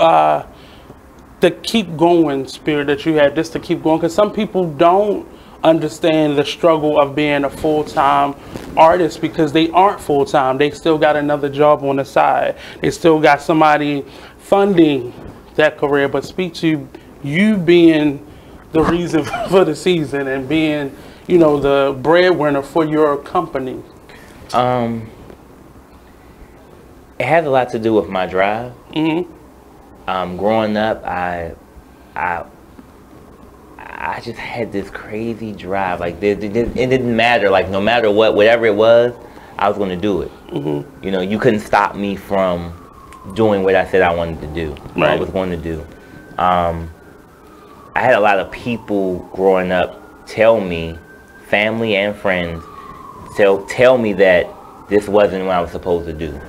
the keep going spirit that you had, just to keep going, because some people don't understand the struggle of being a full-time artist because they aren't full-time. They still got another job on the side. They still got somebody funding that career. But speak to you being the reason for the season and being, you know, the breadwinner for your company. It has a lot to do with my drive. Growing up, I just had this crazy drive. Like it didn't matter. Like no matter what, whatever it was, I was going to do it. You know, you couldn't stop me from doing what I said I wanted to do. What I was going to do. I had a lot of people growing up tell me, family and friends, tell me that this wasn't what I was supposed to do.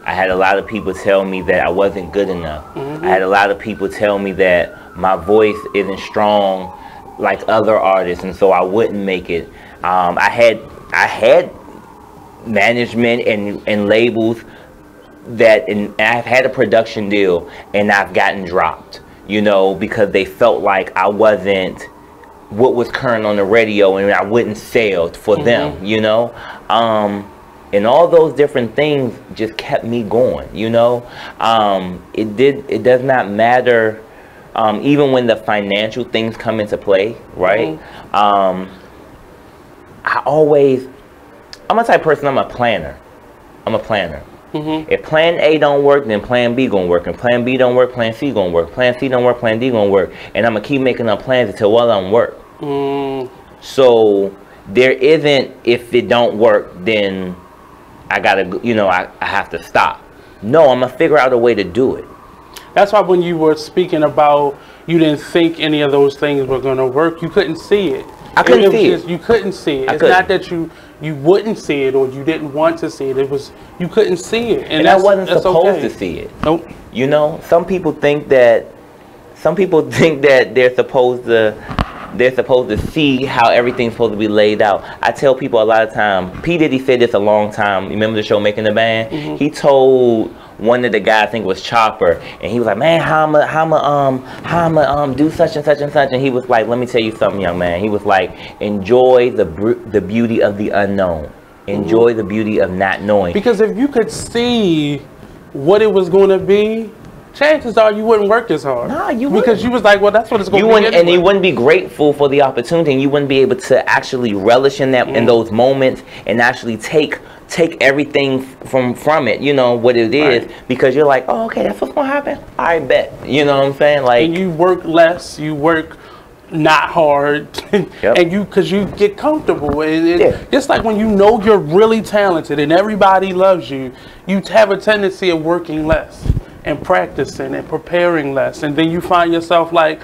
I had a lot of people tell me that I wasn't good enough. I had a lot of people tell me that my voice isn't strong like other artists, and so I wouldn't make it. I had management and labels and I've had a production deal, and I've gotten dropped, you know, because they felt like I wasn't what was current on the radio, and I wouldn't sell for them, you know. And all those different things just kept me going, you know. It does not matter, even when the financial things come into play, right? I'm a type of person, I'm a planner. If plan A don't work, then plan B gonna work. And plan B don't work, plan C gonna work. Plan C don't work, plan D gonna work. And I'm gonna keep making up plans until one of them work. So there isn't, if it don't work, then I gotta, you know, I have to stop. No, I'm gonna figure out a way to do it. That's why when you were speaking about you didn't think any of those things were gonna work, you couldn't see it. I couldn't see it. You couldn't see it. It's not that you wouldn't see it or you didn't want to see it. It was you couldn't see it, and I wasn't supposed to see it. Nope. You know, some people think that they're supposed to see how everything's supposed to be laid out. I tell people a lot of time. P. Diddy said this a long time. You remember the show Making the Band? He told one of the guys, I think it was Chopper, and he was like, "Man, how I'ma do such and such and such," and he was like, "Let me tell you something, young man." He was like, "Enjoy the beauty of the unknown. Enjoy the beauty of not knowing." Because if you could see what it was going to be, chances are you wouldn't work as hard. Nah, you wouldn't. Because you was like, well, that's what it's going to be anyway. And you wouldn't be grateful for the opportunity, and you wouldn't be able to actually relish in that in those moments and actually take everything from it, you know, what it is, because you're like, oh, okay, that's what's going to happen. I bet. You know what I'm saying? Like, and you work less, you work not hard, and because you get comfortable. It's like when you know you're really talented and everybody loves you, you have a tendency of working less and practicing and preparing less, and then you find yourself like,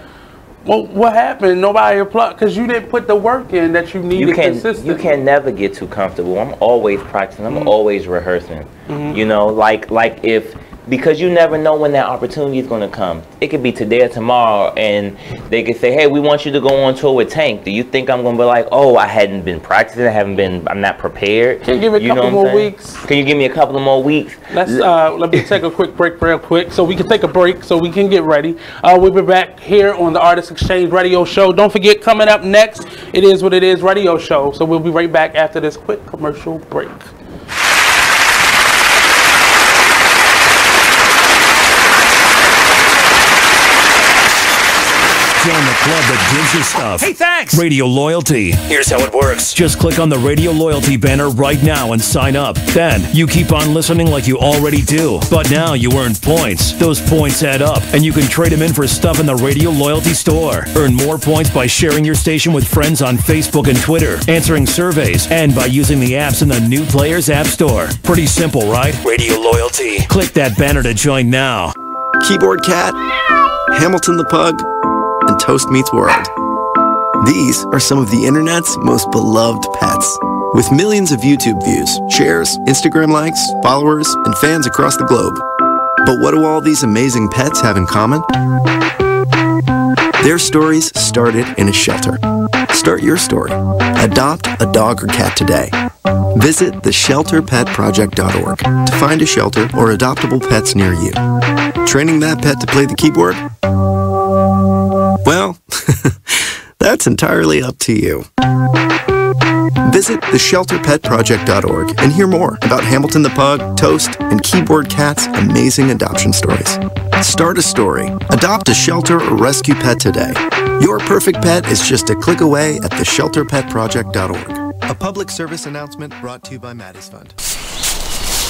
well, what happened? Nobody applaud because you didn't put the work in that you needed consistently. You can never get too comfortable. I'm always practicing. I'm always rehearsing. You know, like if because you never know when that opportunity is going to come. It could be today or tomorrow, and they could say, hey, we want you to go on tour with Tank. Do you think I'm going to be like, oh, I hadn't been practicing, I'm not prepared? Can you give me a couple more weeks? Can you give me a couple of more weeks? Let me take a quick break real quick so we can take a break so we can get ready. We'll be back here on the Artist Exchange Radio Show. Don't forget, coming up next, It Is What It Is Radio Show. So we'll be right back after this quick commercial break. Join the club that gives you stuff. Hey, thanks! Radio Loyalty. Here's how it works. Just click on the Radio Loyalty banner right now and sign up. Then, you keep on listening like you already do. But now you earn points. Those points add up, and you can trade them in for stuff in the Radio Loyalty store. Earn more points by sharing your station with friends on Facebook and Twitter, answering surveys, and by using the apps in the New Players App Store. Pretty simple, right? Radio Loyalty. Click that banner to join now. Keyboard Cat, Hamilton the Pug, and Toast Meets World. These are some of the internet's most beloved pets. With millions of YouTube views, shares, Instagram likes, followers, and fans across the globe. But what do all these amazing pets have in common? Their stories started in a shelter. Start your story. Adopt a dog or cat today. Visit theshelterpetproject.org to find a shelter or adoptable pets near you. Training that pet to play the keyboard? Well, that's entirely up to you. Visit theshelterpetproject.org and hear more about Hamilton the Pug, Toast, and Keyboard Cat's amazing adoption stories. Start a story, adopt a shelter or rescue pet today. Your perfect pet is just a click away at theshelterpetproject.org. A public service announcement brought to you by Maddie's Fund.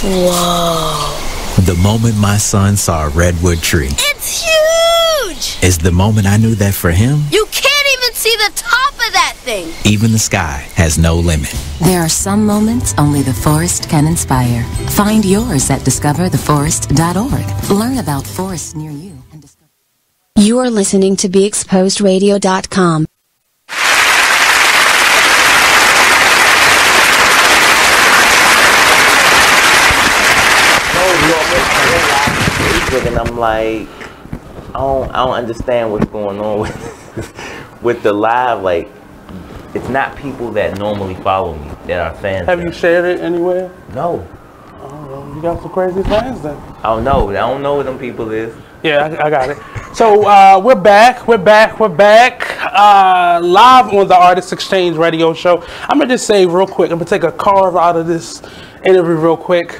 Whoa. The moment my son saw a redwood tree. It's huge! Is the moment I knew that for him, You can't even see the top of that thing! even the sky has no limit. There are some moments only the forest can inspire. Find yours at discovertheforest.org. Learn about forests near you. You are listening to BeExposedRadio.com. And I'm like, I don't understand what's going on with the live. Like, it's not people that normally follow me that are fans. Have you shared it anywhere? No. Oh, well, you got some crazy fans then. I don't know. I don't know what them people is. Yeah, I got it. So we're back live on the Artist Exchange Radio Show. I'm gonna just say real quick, I'm gonna take a carve out of this interview real quick.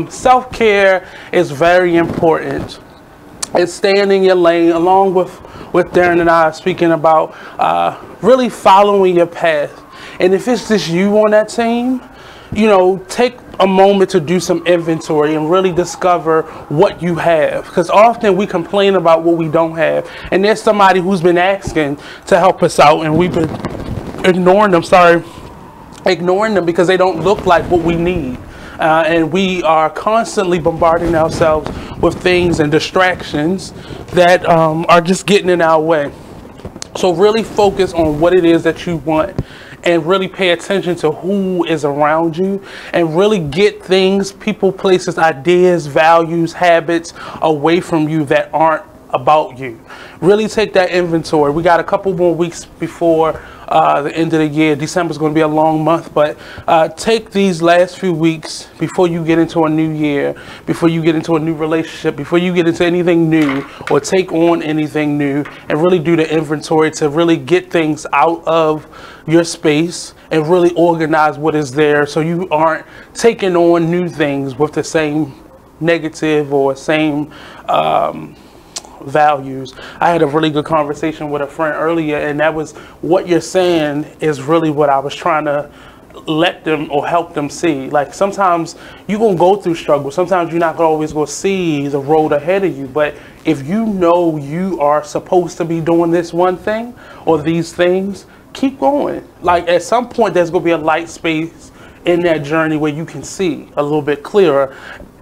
Self-care is very important. It's staying in your lane, along with Darren and I speaking about really following your path. And if it's just you on that team, you know, take a moment to do some inventory and really discover what you have, because often we complain about what we don't have, and there's somebody who's been asking to help us out and we've been ignoring them because they don't look like what we need, and we are constantly bombarding ourselves with things and distractions that are just getting in our way. So really focus on what it is that you want, and really pay attention to who is around you, and really get things, people, places, ideas, values, habits away from you that aren't about you. Really take that inventory. We got a couple more weeks before the end of the year. December's going to be a long month, but take these last few weeks before you get into a new year, before you get into a new relationship, before you get into anything new or take on anything new, and really do the inventory to really get things out of your space and really organize what is there, so you aren't taking on new things with the same negative or same values. I had a really good conversation with a friend earlier, and that was what you're saying is really what I was trying to let them or help them see. Like, sometimes you're gonna go through struggle, sometimes you're not always gonna see the road ahead of you, but if you know you are supposed to be doing this one thing or these things, keep going. Like, at some point there's gonna be a light space in that journey where you can see a little bit clearer,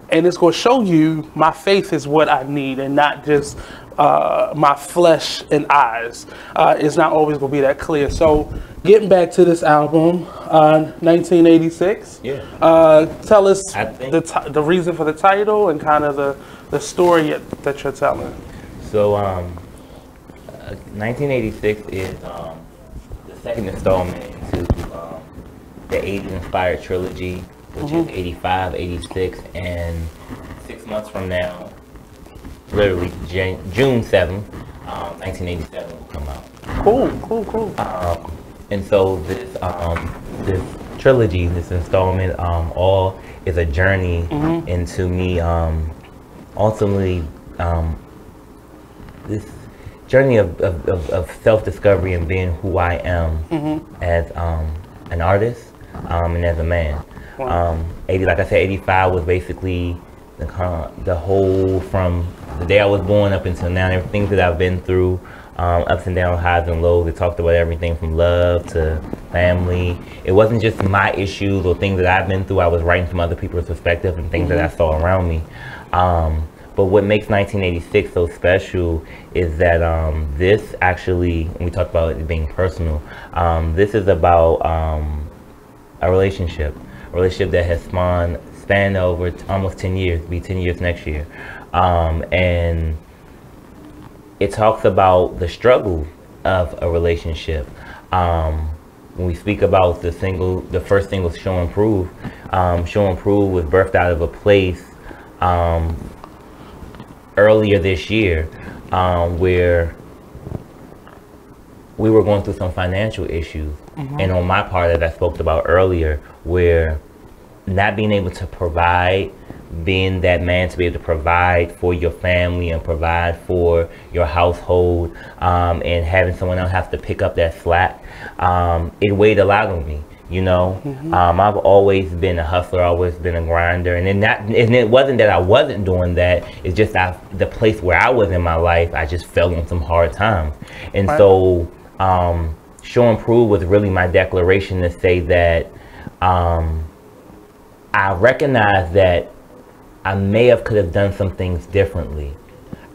and it's going to show you my faith is what I need, and not just my flesh and eyes. It's not always going to be that clear. So getting back to this album, 1986. Yeah. Tell us the reason for the title and kind of the story that you're telling. So, 1986 is the second installment into the 80s inspired trilogy, which is 85, 86, and 6 months from now, literally June 7th, 1987 will come out. Cool. And so this trilogy, this installment, all is a journey into me ultimately this journey of self-discovery and being who I am as an artist and as a man. Wow. Like I said, 85 was basically the whole, from the day I was born up until now, everything that I've been through, ups and downs, highs and lows. It talked about everything from love to family. It wasn't just my issues or things that I've been through. I was writing from other people's perspective and things that I saw around me. But what makes 1986 so special is that this actually, when we talk about it being personal, this is about a relationship that has spanned over almost 10 years, be 10 years next year. And it talks about the struggle of a relationship. When we speak about the first single, Show and Prove was birthed out of a place earlier this year where we were going through some financial issues. And on my part, as I spoke about earlier, where not being able to provide, being that man to be able to provide for your family and provide for your household, and having someone else have to pick up that slack, it weighed a lot on me. You know, I've always been a hustler, always been a grinder, and it wasn't that I wasn't doing that. It's just the place where I was in my life, I just fell on some hard times. And so Show and Prove was really my declaration to say that I recognize that I could have done some things differently.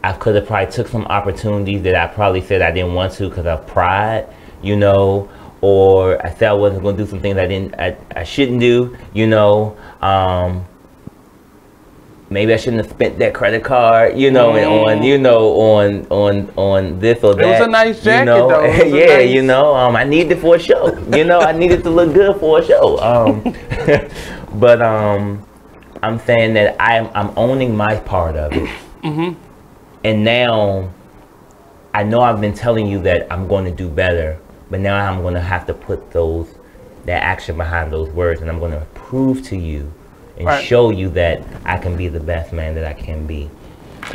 I could have probably took some opportunities that I probably said I didn't want to because of pride, you know, or I said I wasn't going to do some things I shouldn't do, you know. Maybe I shouldn't have spent that credit card, you know, and on this or that. It was a nice jacket, though. Yeah, nice. You know, I needed it for a show. You know, I needed to look good for a show. But I'm saying that I'm owning my part of it. And now I know I've been telling you that I'm going to do better, but now I'm going to have to put that action behind those words, and I'm going to prove to you and show you that I can be the best man that I can be.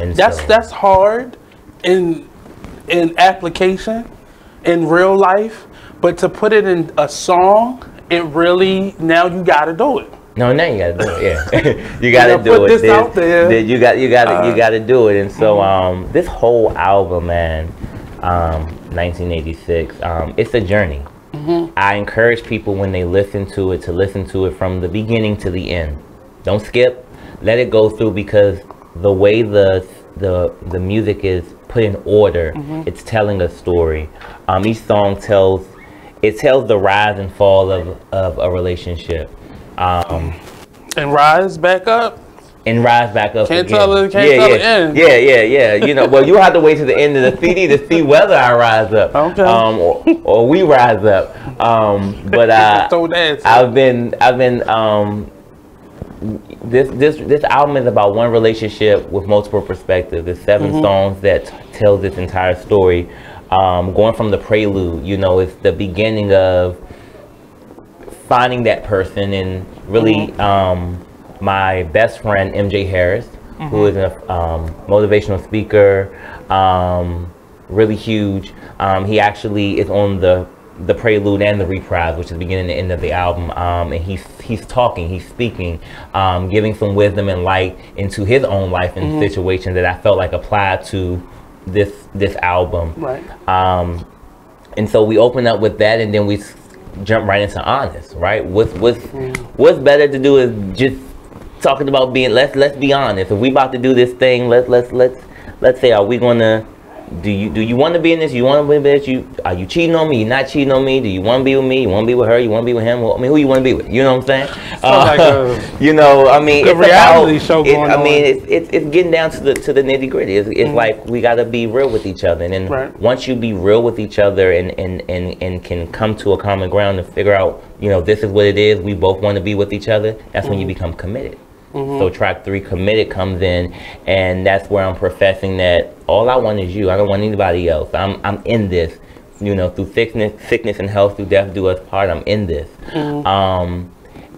And that's hard in application in real life, but to put it in a song, it really, now you got to do it. No, now you gotta do it. Yeah, you gotta do put it. This out there. You gotta do it. And so this whole album, man, 1986, it's a journey. I encourage people when they listen to it to listen to it from the beginning to the end. Don't skip. Let it go through, because the way the music is put in order, it's telling a story. Each song tells the rise and fall of a relationship. And rise back up. And rise back up. Can't again. tell the end. Yeah. You know, well, you have to wait to the end of the CD to see whether I rise up. Okay. Or we rise up. But I've been this album is about one relationship with multiple perspectives. There's 7 songs that tell this entire story. Going from the prelude, you know, it's the beginning of finding that person, and really my best friend MJ Harris, who is a motivational speaker, really huge. He actually is on the prelude and the reprise, which is the beginning and end of the album, and he's talking, he's speaking, giving some wisdom and light into his own life and situations that I felt like applied to this album. And so we open up with that, and then we jump right into honest, right? What's better to do is just talking about being, let's be honest. If we about to do this thing, let's say, are we gonna do you want to be in this? You want to be in this? Are you cheating on me? You not cheating on me? Do you want to be with me? You want to be with her? You want to be with him? Well, I mean, who you want to be with? You know what I'm saying? You know, I mean, it's reality show going on. I mean, it's getting down to the nitty gritty. It's like we got to be real with each other, and then once you be real with each other and can come to a common ground and figure out, you know, this is what it is. We both want to be with each other. That's when you become committed. So track 3, committed, comes in, and that's where I'm professing that all I want is you. I don't want anybody else. I'm in this, you know, through sickness and health, through death do us part. I'm in this.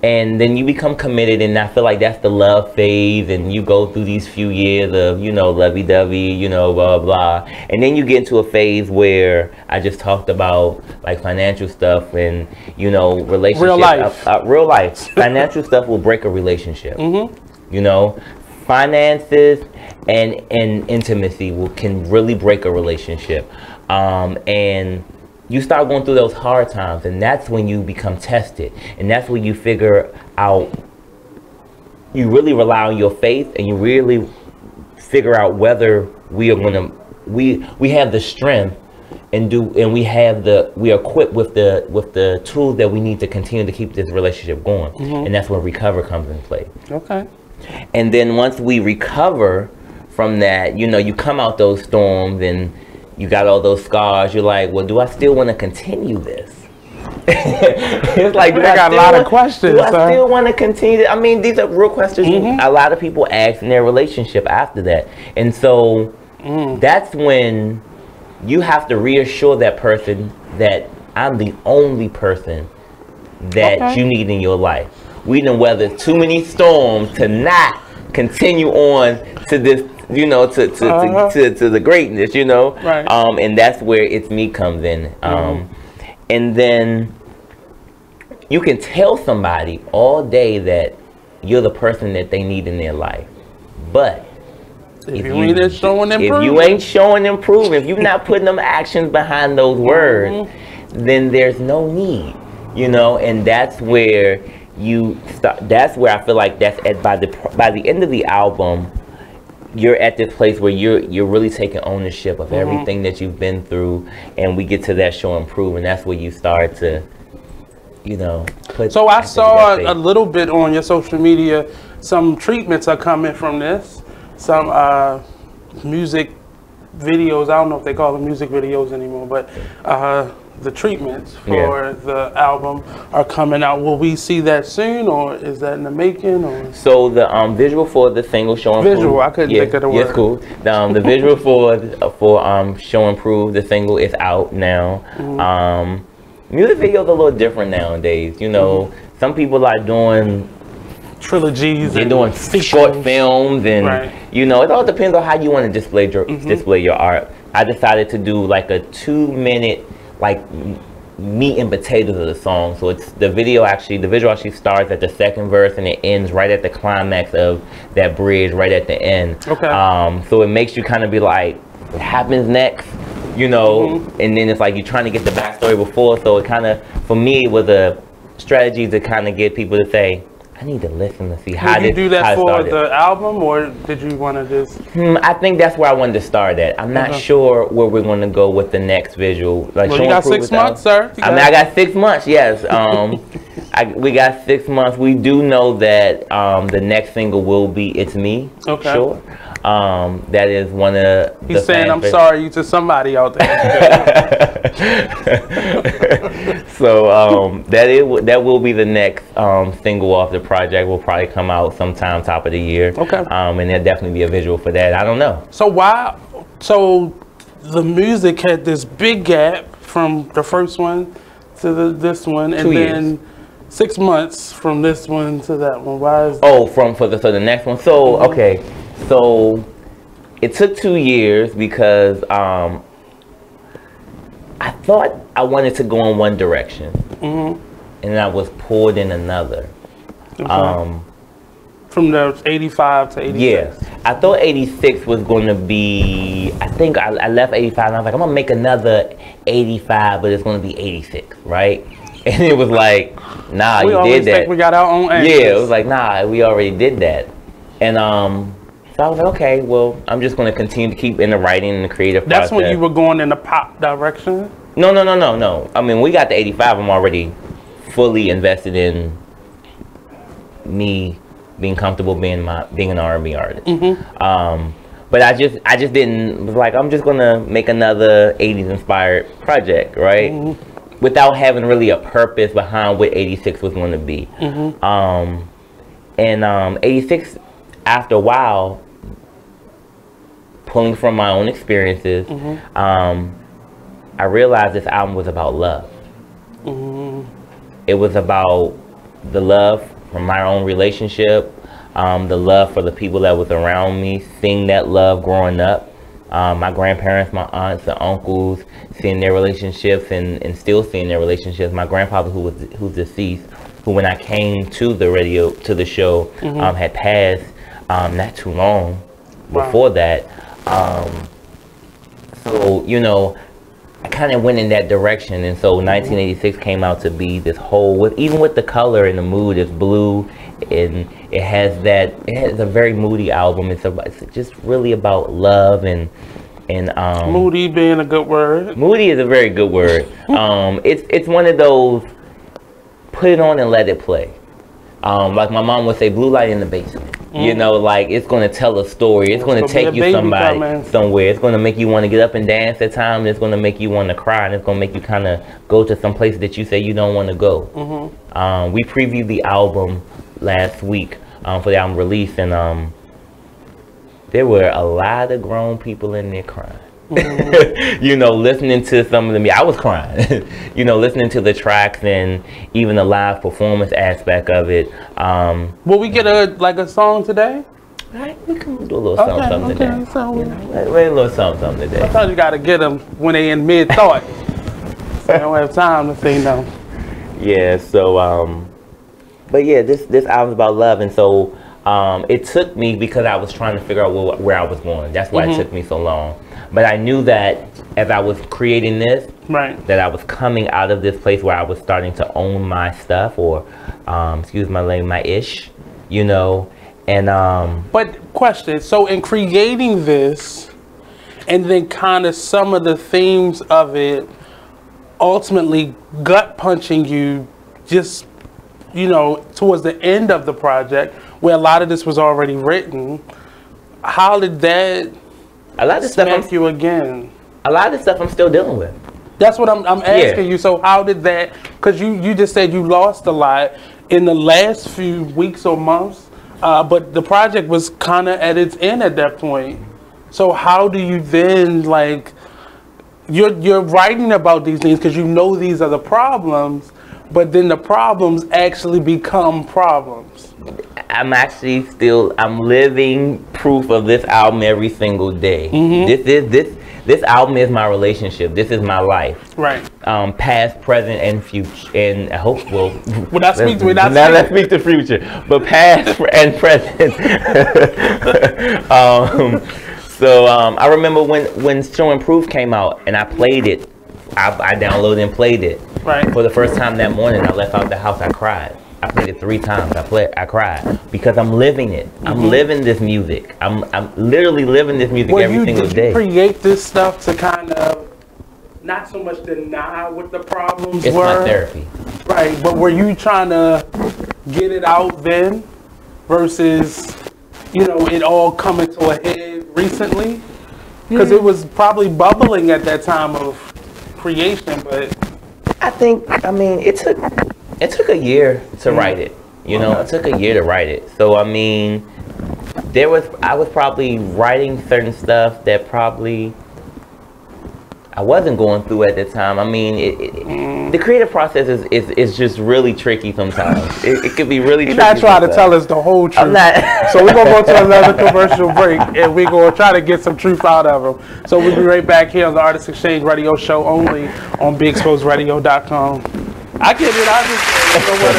And then you become committed, and I feel like that's the love phase, and you go through these few years of, you know, lovey-dovey, you know, blah, blah, and then you get into a phase where I just talked about, like, financial stuff and, you know, relationships. Real life. Real life. Financial stuff will break a relationship. You know, finances and intimacy can really break a relationship. And you start going through those hard times, and that's when you become tested, and that's when you figure out, you really rely on your faith, and you really figure out whether we are gonna, we have the strength and we are equipped with the tools that we need to continue to keep this relationship going. And that's where recover comes in play. Okay. And then once we recover from that, you know, you come out those storms and you got all those scars. You're like, well, do I still want to continue this? It's like, I got a lot of questions. Do I still want to continue? I mean, these are real questions a lot of people ask in their relationship after that. And so that's when you have to reassure that person that I'm the only person that you need in your life. We done weathered too many storms to not continue on to this, you know, to the greatness, you know. Right. And that's where It's Me comes in. And then you can tell somebody all day that you're the person that they need in their life, but if you ain't showing improvement, if you're not putting them actions behind those words, then there's no need, you know. And that's where you start. That's where I feel like that's by the end of the album, you're at this place where you're really taking ownership of everything that you've been through, and we get to that show Improve, and that's where you start to, you know, put. So I saw a little bit on your social media. Some treatments are coming from this. Some music videos. I don't know if they call them music videos anymore, but the treatments for the album are coming out. Will we see that soon, or is that in the making? Or? So the visual for the single Show Improve. Visual, I couldn't think of the word. Yes, cool. The visual for Show Improve, the single, is out now. Music videos are a little different nowadays. You know, some people are doing trilogies. They're doing short films, and you know, it all depends on how you want to display your art. I decided to do like a 2-minute, like, meat and potatoes of the song. So it's the visual actually starts at the second verse and it ends right at the climax of that bridge right at the end. So it makes you kind of be like, what happens next, you know? And then it's like you're trying to get the backstory before. So it kind of, for me, it was a strategy to kind of get people to say, I need to listen to see how did you do that for the album, or did you want to just? I think that's where I wanted to start at. I'm not sure where we're going to go with the next visual. Like, well, you got 6 months, sir. I mean, I got 6 months. Yes. We got 6 months. We do know that the next single will be "It's Me." Okay. Sure. That is one of. He's saying, "I'm sorry to somebody out there." So that will be the next single off the project. Will probably come out sometime top of the year. Okay. And there'll definitely be a visual for that. I don't know. So why? So the music had this big gap from the first one to this one, and 2 years. then 6 months from this one to that one. Why is? Oh, for the next one. So okay, so it took 2 years because I thought I wanted to go in one direction, and I was pulled in another. From the 85 to 86. Yeah, I thought 86 was going to be. I think I left 85, and I was like, I'm gonna make another 85, but it's going to be 86, right? And it was like, nah, we you did that. Think we got our own answers. Yeah, it was like, nah, we already did that. And So I was like, okay, well, I'm just going to continue to keep in the writing and the creative process. That's when you were going in the pop direction? No. I mean, we got to 85. I'm already fully invested in me being comfortable being an R&B artist. But I just didn't, was like, I'm just going to make another 80s inspired project, right? Without having really a purpose behind what 86 was going to be. 86, after a while, pulling from my own experiences, I realized this album was about love. It was about the love from my own relationship, the love for the people that was around me, seeing that love growing up. My grandparents, my aunts and uncles, seeing their relationships and still seeing their relationships. My grandfather, who's deceased, who when I came to the show, had passed not too long before that. So, you know, I kind of went in that direction, and so 1986 came out to be this whole, even with the color and the mood, it's blue, and it has a very moody album. It's just really about love and moody being a good word. Moody is a very good word. It's one of those, put it on and let it play. Like my mom would say, blue light in the basement. You know, like, it's going to tell a story. It's going to take you somewhere. It's going to make you want to get up and dance at times. It's going to make you want to cry. And it's going to make you kind of go to some place that you say you don't want to go. We previewed the album last week for the album release. And there were a lot of grown people in there crying. You know, listening to some of them, I was crying. You know, listening to the tracks and even the live performance aspect of it. Will we get a song today? Right, we can do a little something today. So, you know, wait a little something today. Sometimes you gotta get them when they in mid thought. So they don't have time to say no. Yeah. So, but yeah, this album's about love, and so it took me, because I was trying to figure out where I was going. That's why it took me so long. But I knew that as I was creating this, that I was coming out of this place where I was starting to own my stuff, or excuse my language, my ish, you know. And but question, so in creating this, and then kind of some of the themes of it ultimately gut punching you just, you know, towards the end of the project, where a lot of this was already written, how did that smack you again? A lot of the stuff I'm still dealing with. That's what I'm asking you. So how did that, because you just said you lost a lot in the last few weeks or months, but the project was kind of at its end at that point. So how do you then, like, you're writing about these things because you know these are the problems, but then the problems actually become problems. I'm actually I'm living proof of this album every single day. This album is my relationship. This is my life. Right. Past, present, and future. And I hope let's speak to future. But past and present. I remember when Show and Proof came out, and I played it. I downloaded and played it. Right. For the first time that morning, I left out the house. I cried. I played it 3 times. I cried because I'm living it. I'm living this music. I'm literally living this music every single day. Did you create this stuff to kind of not so much deny what the problems were? It's my therapy. Right, but were you trying to get it out then versus, you know, it all coming to a head recently? Because it was probably bubbling at that time of creation, but I mean, it took a year to write it. You know, it took a year to write it. So I mean, I was probably writing certain stuff that probably I wasn't going through at the time. I mean, the creative process is just really tricky sometimes. It could be really tricky. You're not trying to tell us the whole truth. I'm not. So we're going to go to another commercial break, and we're going to try to get some truth out of them. So we'll be right back here on the Artist Exchange Radio Show, only on BeExposedRadio.com. I get it. I just don't know what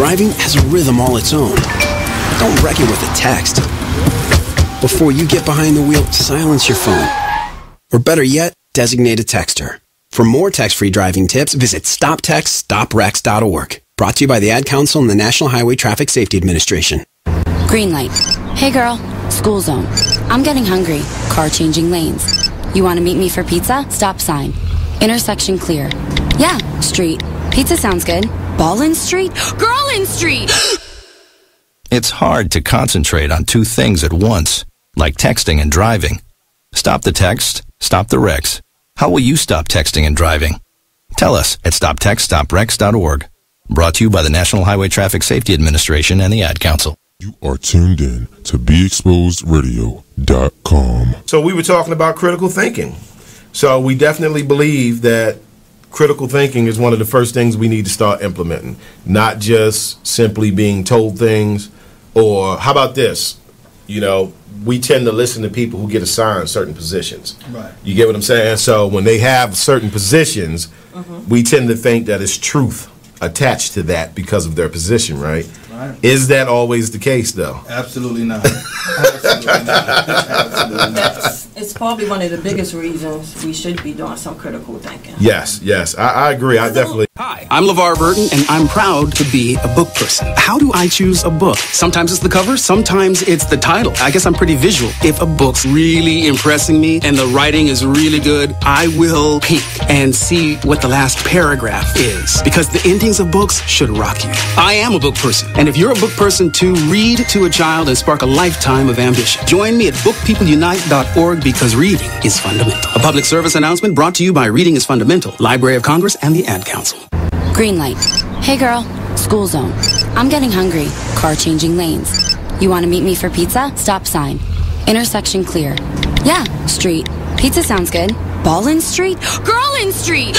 Driving has a rhythm all its own. Don't wreck it with a text. Before you get behind the wheel, silence your phone. Or better yet, designate a texter. For more text-free driving tips, visit stoptextstoprex.org. Brought to you by the Ad Council and the National Highway Traffic Safety Administration. Green light. Hey girl, school zone. I'm getting hungry. Car changing lanes. You want to meet me for pizza? Stop sign. Intersection clear. Yeah, street. Pizza sounds good. Ballin' Street? Girlin' Street! It's hard to concentrate on two things at once, like texting and driving. Stop the text, stop the wrecks. How will you stop texting and driving? Tell us at stoptextstoprex.org. Brought to you by the National Highway Traffic Safety Administration and the Ad Council. You are tuned in to BeExposedRadio.com. So we were talking about critical thinking. So we definitely believe that critical thinking is one of the first things we need to start implementing, not just simply being told things. Or how about this? You know, we tend to listen to people who get assigned certain positions. Right. You get what I'm saying? So when they have certain positions, we tend to think that it's truth attached to that because of their position, right? Right. Is that always the case, though? Absolutely not. Absolutely not. Absolutely not. It's probably one of the biggest reasons we should be doing some critical thinking. Yes, I agree. I definitely. Hi, I'm LeVar Burton, and I'm proud to be a book person. How do I choose a book? Sometimes it's the cover, sometimes it's the title. I guess I'm pretty visual. If a book's really impressing me and the writing is really good, I will peek and see what the last paragraph is, because the endings of books should rock you. I am a book person, and if you're a book person too, read to a child and spark a lifetime of ambition. Join me at bookpeopleunite.org, because reading is fundamental. A public service announcement brought to you by Reading is Fundamental, Library of Congress, and the Ad Council. Green light. Hey girl, school zone. I'm getting hungry. Car changing lanes. You want to meet me for pizza? Stop sign. Intersection clear. Yeah, street. Pizza sounds good. Ballin' Street? Girlin' Street!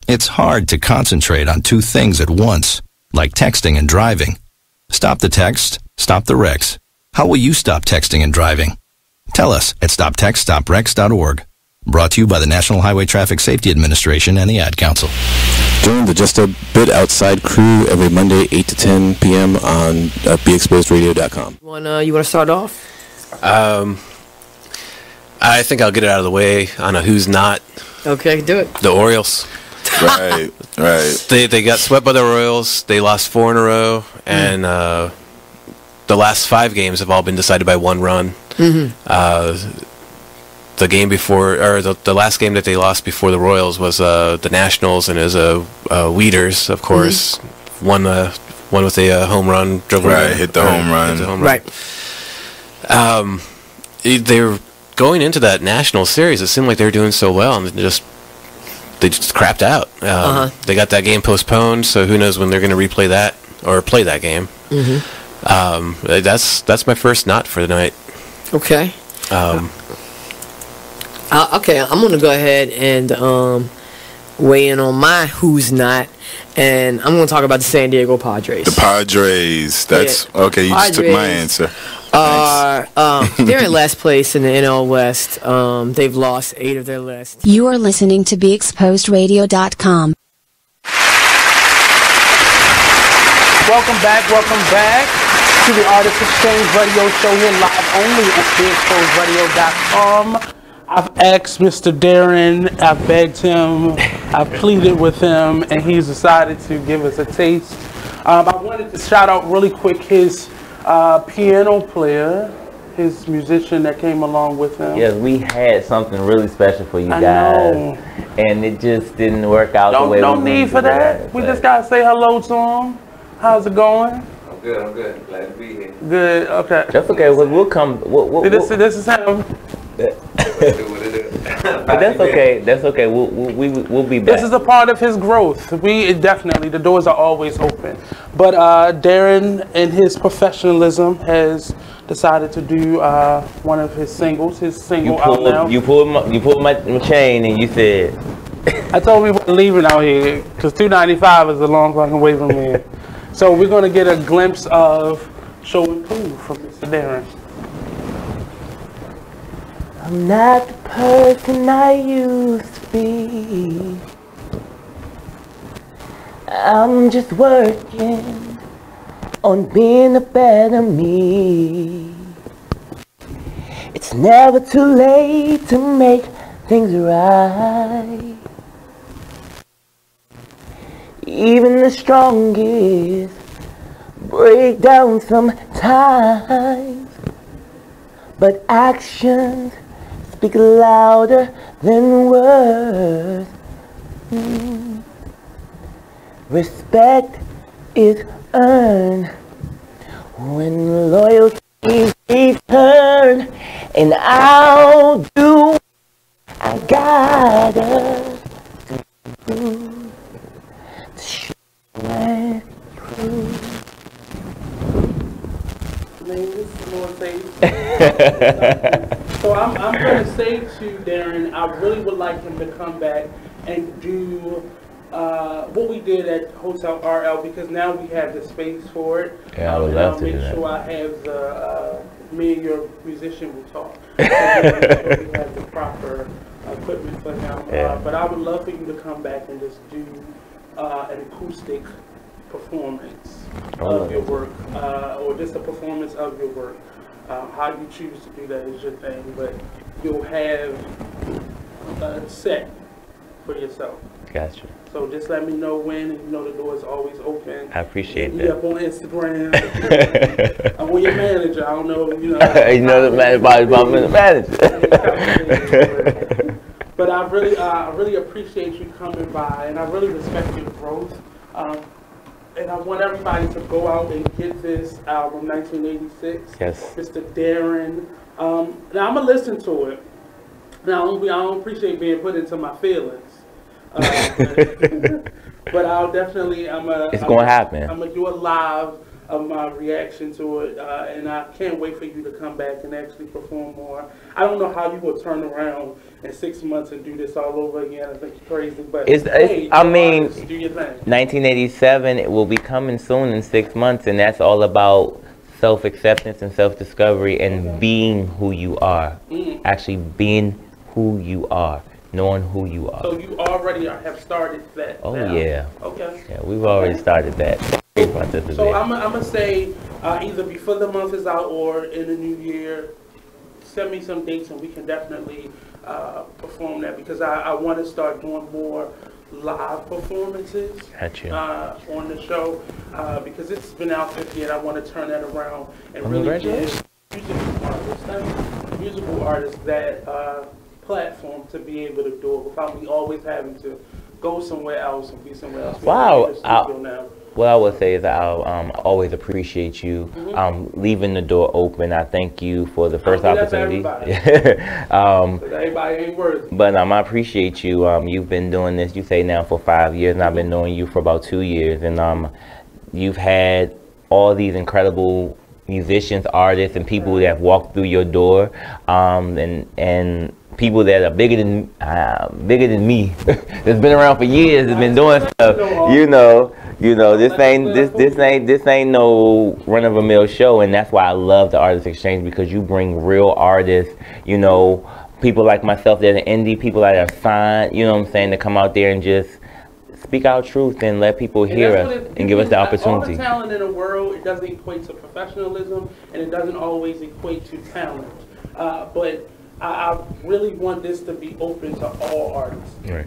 It's hard to concentrate on two things at once, like texting and driving. Stop the text, stop the wrecks. How will you stop texting and driving? Tell us at stoptextstoprex.org. Brought to you by the National Highway Traffic Safety Administration and the Ad Council. Join the Just a Bit Outside crew every Monday, 8 to 10 p.m. on BeExposedRadio.com. You want to start off? I think I'll get it out of the way on a who's not. Okay, do it. The Orioles. Right. They got swept by the Royals. They lost 4 in a row, and the last 5 games have all been decided by 1 run. The game before, or the last game that they lost before the Royals was the Nationals, and it was Weeders, of course. One with a home run. Hit the home run. Right. They were going into that National series. It seemed like they were doing so well, and they just crapped out. They got that game postponed, so who knows when they're going to replay that or play that game. That's my first not for the night. Okay. Okay, I'm going to go ahead and weigh in on my who's not, and I'm going to talk about the San Diego Padres. The Padres. That's okay. You just took my answer. They're in last place in the NL West. They've lost 8 of their last. You are listening to BeExposedRadio.com. Welcome back to the Artist Exchange Radio Show here live only at BeExposedRadio.com. I've asked Mr. Darren, I've begged him, I've pleaded with him, and he's decided to give us a taste. I wanted to shout out really quick his piano player, his musician that came along with him. Yes, we had something really special for you guys, and it just didn't work out the way we wanted. No need for that. We just gotta say hello to him. How's it going? I'm good. Glad to be here. Good. Okay. That's okay. We'll come. This is him. But that's okay. That's okay. We'll be back. This is a part of his growth. The doors are always open. But Darren, in his professionalism, has decided to do one of his singles. His single out now. You pulled my chain and you said. I told we weren't leaving out here because 295 is a long fucking way from here. So we're gonna get a glimpse of Show and Prove from Mr. Darren. I'm not the person I used to be. I'm just working on being a better me. It's never too late to make things right. Even the strongest break down sometimes, but actions speak louder than words. Respect is earned when loyalty is returned, and I'll do what I gotta do to show it true. So I'm going to say to Darren, I really would like him to come back and do what we did at Hotel RL, because now we have the space for it. Yeah, I would love to do that. I'll make sure I have the, me and your musician will talk. So make sure we have the proper equipment for him. Yeah. But I would love for you to come back and just do an acoustic performance of your work, or just a performance of your work. How you choose to do that is your thing, but you'll have a set for yourself. Gotcha. So just let me know when, and you know the door is always open. I appreciate that. Up on Instagram. I'm with your manager. I don't know, you know. You know the manager. But I really appreciate you coming by, and I really respect your growth. And I want everybody to go out and get this album, 1986. Yes. Mr. Darren. Now I'm gonna listen to it. Now I don't appreciate being put into my feelings. But I'll definitely, it's gonna happen. I'm gonna do a live of my reaction to it, and I can't wait for you to come back and actually perform more. I don't know how you will turn around in 6 months and do this all over again. I think you're crazy, but hey, I mean, artists, do your thing. 1987, it will be coming soon in 6 months, and that's all about self-acceptance and self-discovery and being who you are. Actually being who you are. Knowing who you are. So you already have started that. Oh now. Yeah. Okay. Yeah, we've already started that. So I'm gonna say either before the month is out or in the new year, send me some dates and we can definitely perform that, because I want to start doing more live performances on the show, because it's been out 50 and I want to turn that around and really give musical artists that platform to be able to do it without me always having to go somewhere else and be somewhere else. Wow. What I would say is I'll always appreciate you leaving the door open. I thank you for the first opportunity. Everybody ain't worthy. But I appreciate you. You've been doing this, you say now, for 5 years, and I've been knowing you for about 2 years. And you've had all these incredible musicians, artists, and people that have walked through your door, and people that are bigger than me, that's been around for years, that's been doing stuff. This ain't no run-of-the-mill show, and that's why I love the Artist Exchange, because you bring real artists, people like myself that are indie, people that are signed, you know what I'm saying, to come out there and just speak our truth and let people hear us and give us the opportunity. All the talent in the world, it doesn't equate to professionalism, and it doesn't always equate to talent. But I really want this to be open to all artists. Right.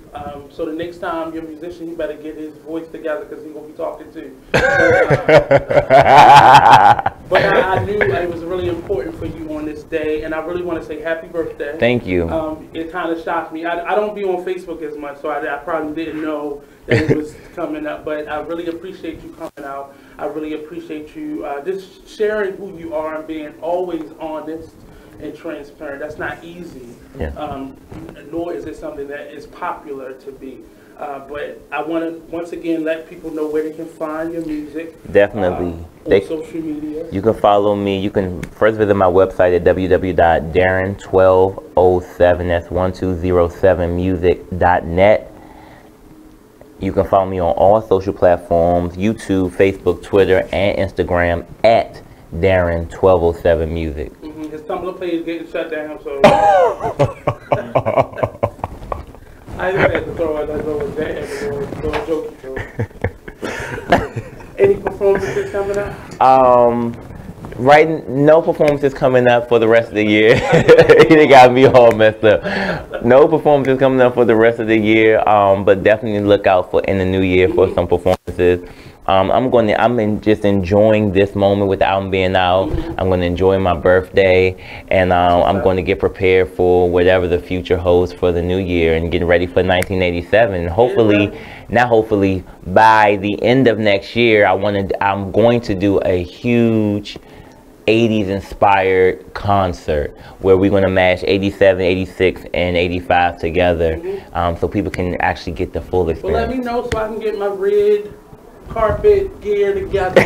So the next time you're a musician, you better get his voice together, because he's going to be talking too. But I knew it was really important for you on this day, and I really want to say happy birthday. Thank you. It kind of shocked me. I don't be on Facebook as much, so I probably didn't know that it was coming up. But I really appreciate you coming out. I really appreciate you just sharing who you are and being always honest and transparent. That's not easy. Yeah. Nor is it something that is popular to be. But I want to once again let people know where they can find your music. Definitely. On social media. You can follow me. You can first visit my website at www.darren1207. That's 1207music.net. You can follow me on all social platforms: YouTube, Facebook, Twitter, and Instagram at Darren1207music. His Tumblr page is getting shut down, so I just had to throw it as though it was that, throw a joke. performances coming up? No performances coming up for the rest of the year. They got me all messed up. No performances coming up for the rest of the year. But definitely look out for in the new year for some performances. I'm just enjoying this moment with the album being out. I'm going to enjoy my birthday, and I'm going to get prepared for whatever the future holds for the new year and getting ready for 1987. Hopefully by the end of next year, I'm going to do a huge 80s inspired concert where we're going to mash 87, 86, and 85 together, so people can actually get the full experience. Well, let me know so I can get my red carpet gear together,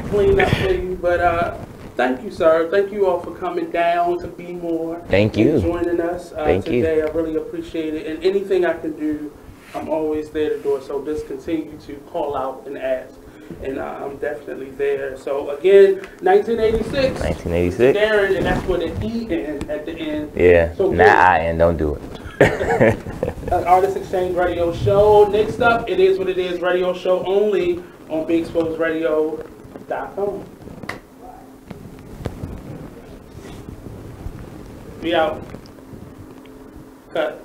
clean up for you. But thank you, sir. Thank you all for coming down to Be More. Thank you. And joining us today. I really appreciate it. And anything I can do, I'm always there to do it. So just continue to call out and ask. And I'm definitely there. So again, 1986. 1986. Darren, and that's with an E in at the end. Yeah. So not I N. Don't do it. Artist Exchange Radio Show. Next up, It Is What It Is Radio Show only on BigExposedRadio.com. Be out. Cut.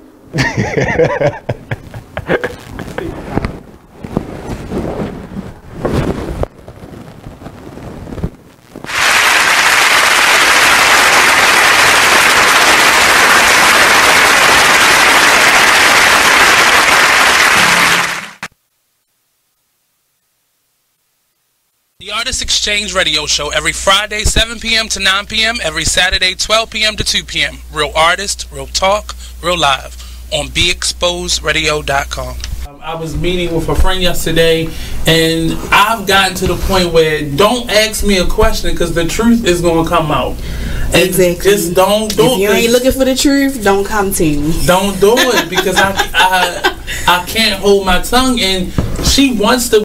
The Artist Exchange Radio Show every Friday 7 p.m. to 9 p.m. every Saturday 12 p.m. to 2 p.m. Real artist, real talk, real live on BeExposedRadio.com. I was meeting with a friend yesterday, and I've gotten to the point where don't ask me a question because the truth is going to come out. And exactly. Just don't do it. If you ain't looking for the truth, don't come to me. Don't do it because I can't hold my tongue, and she wants to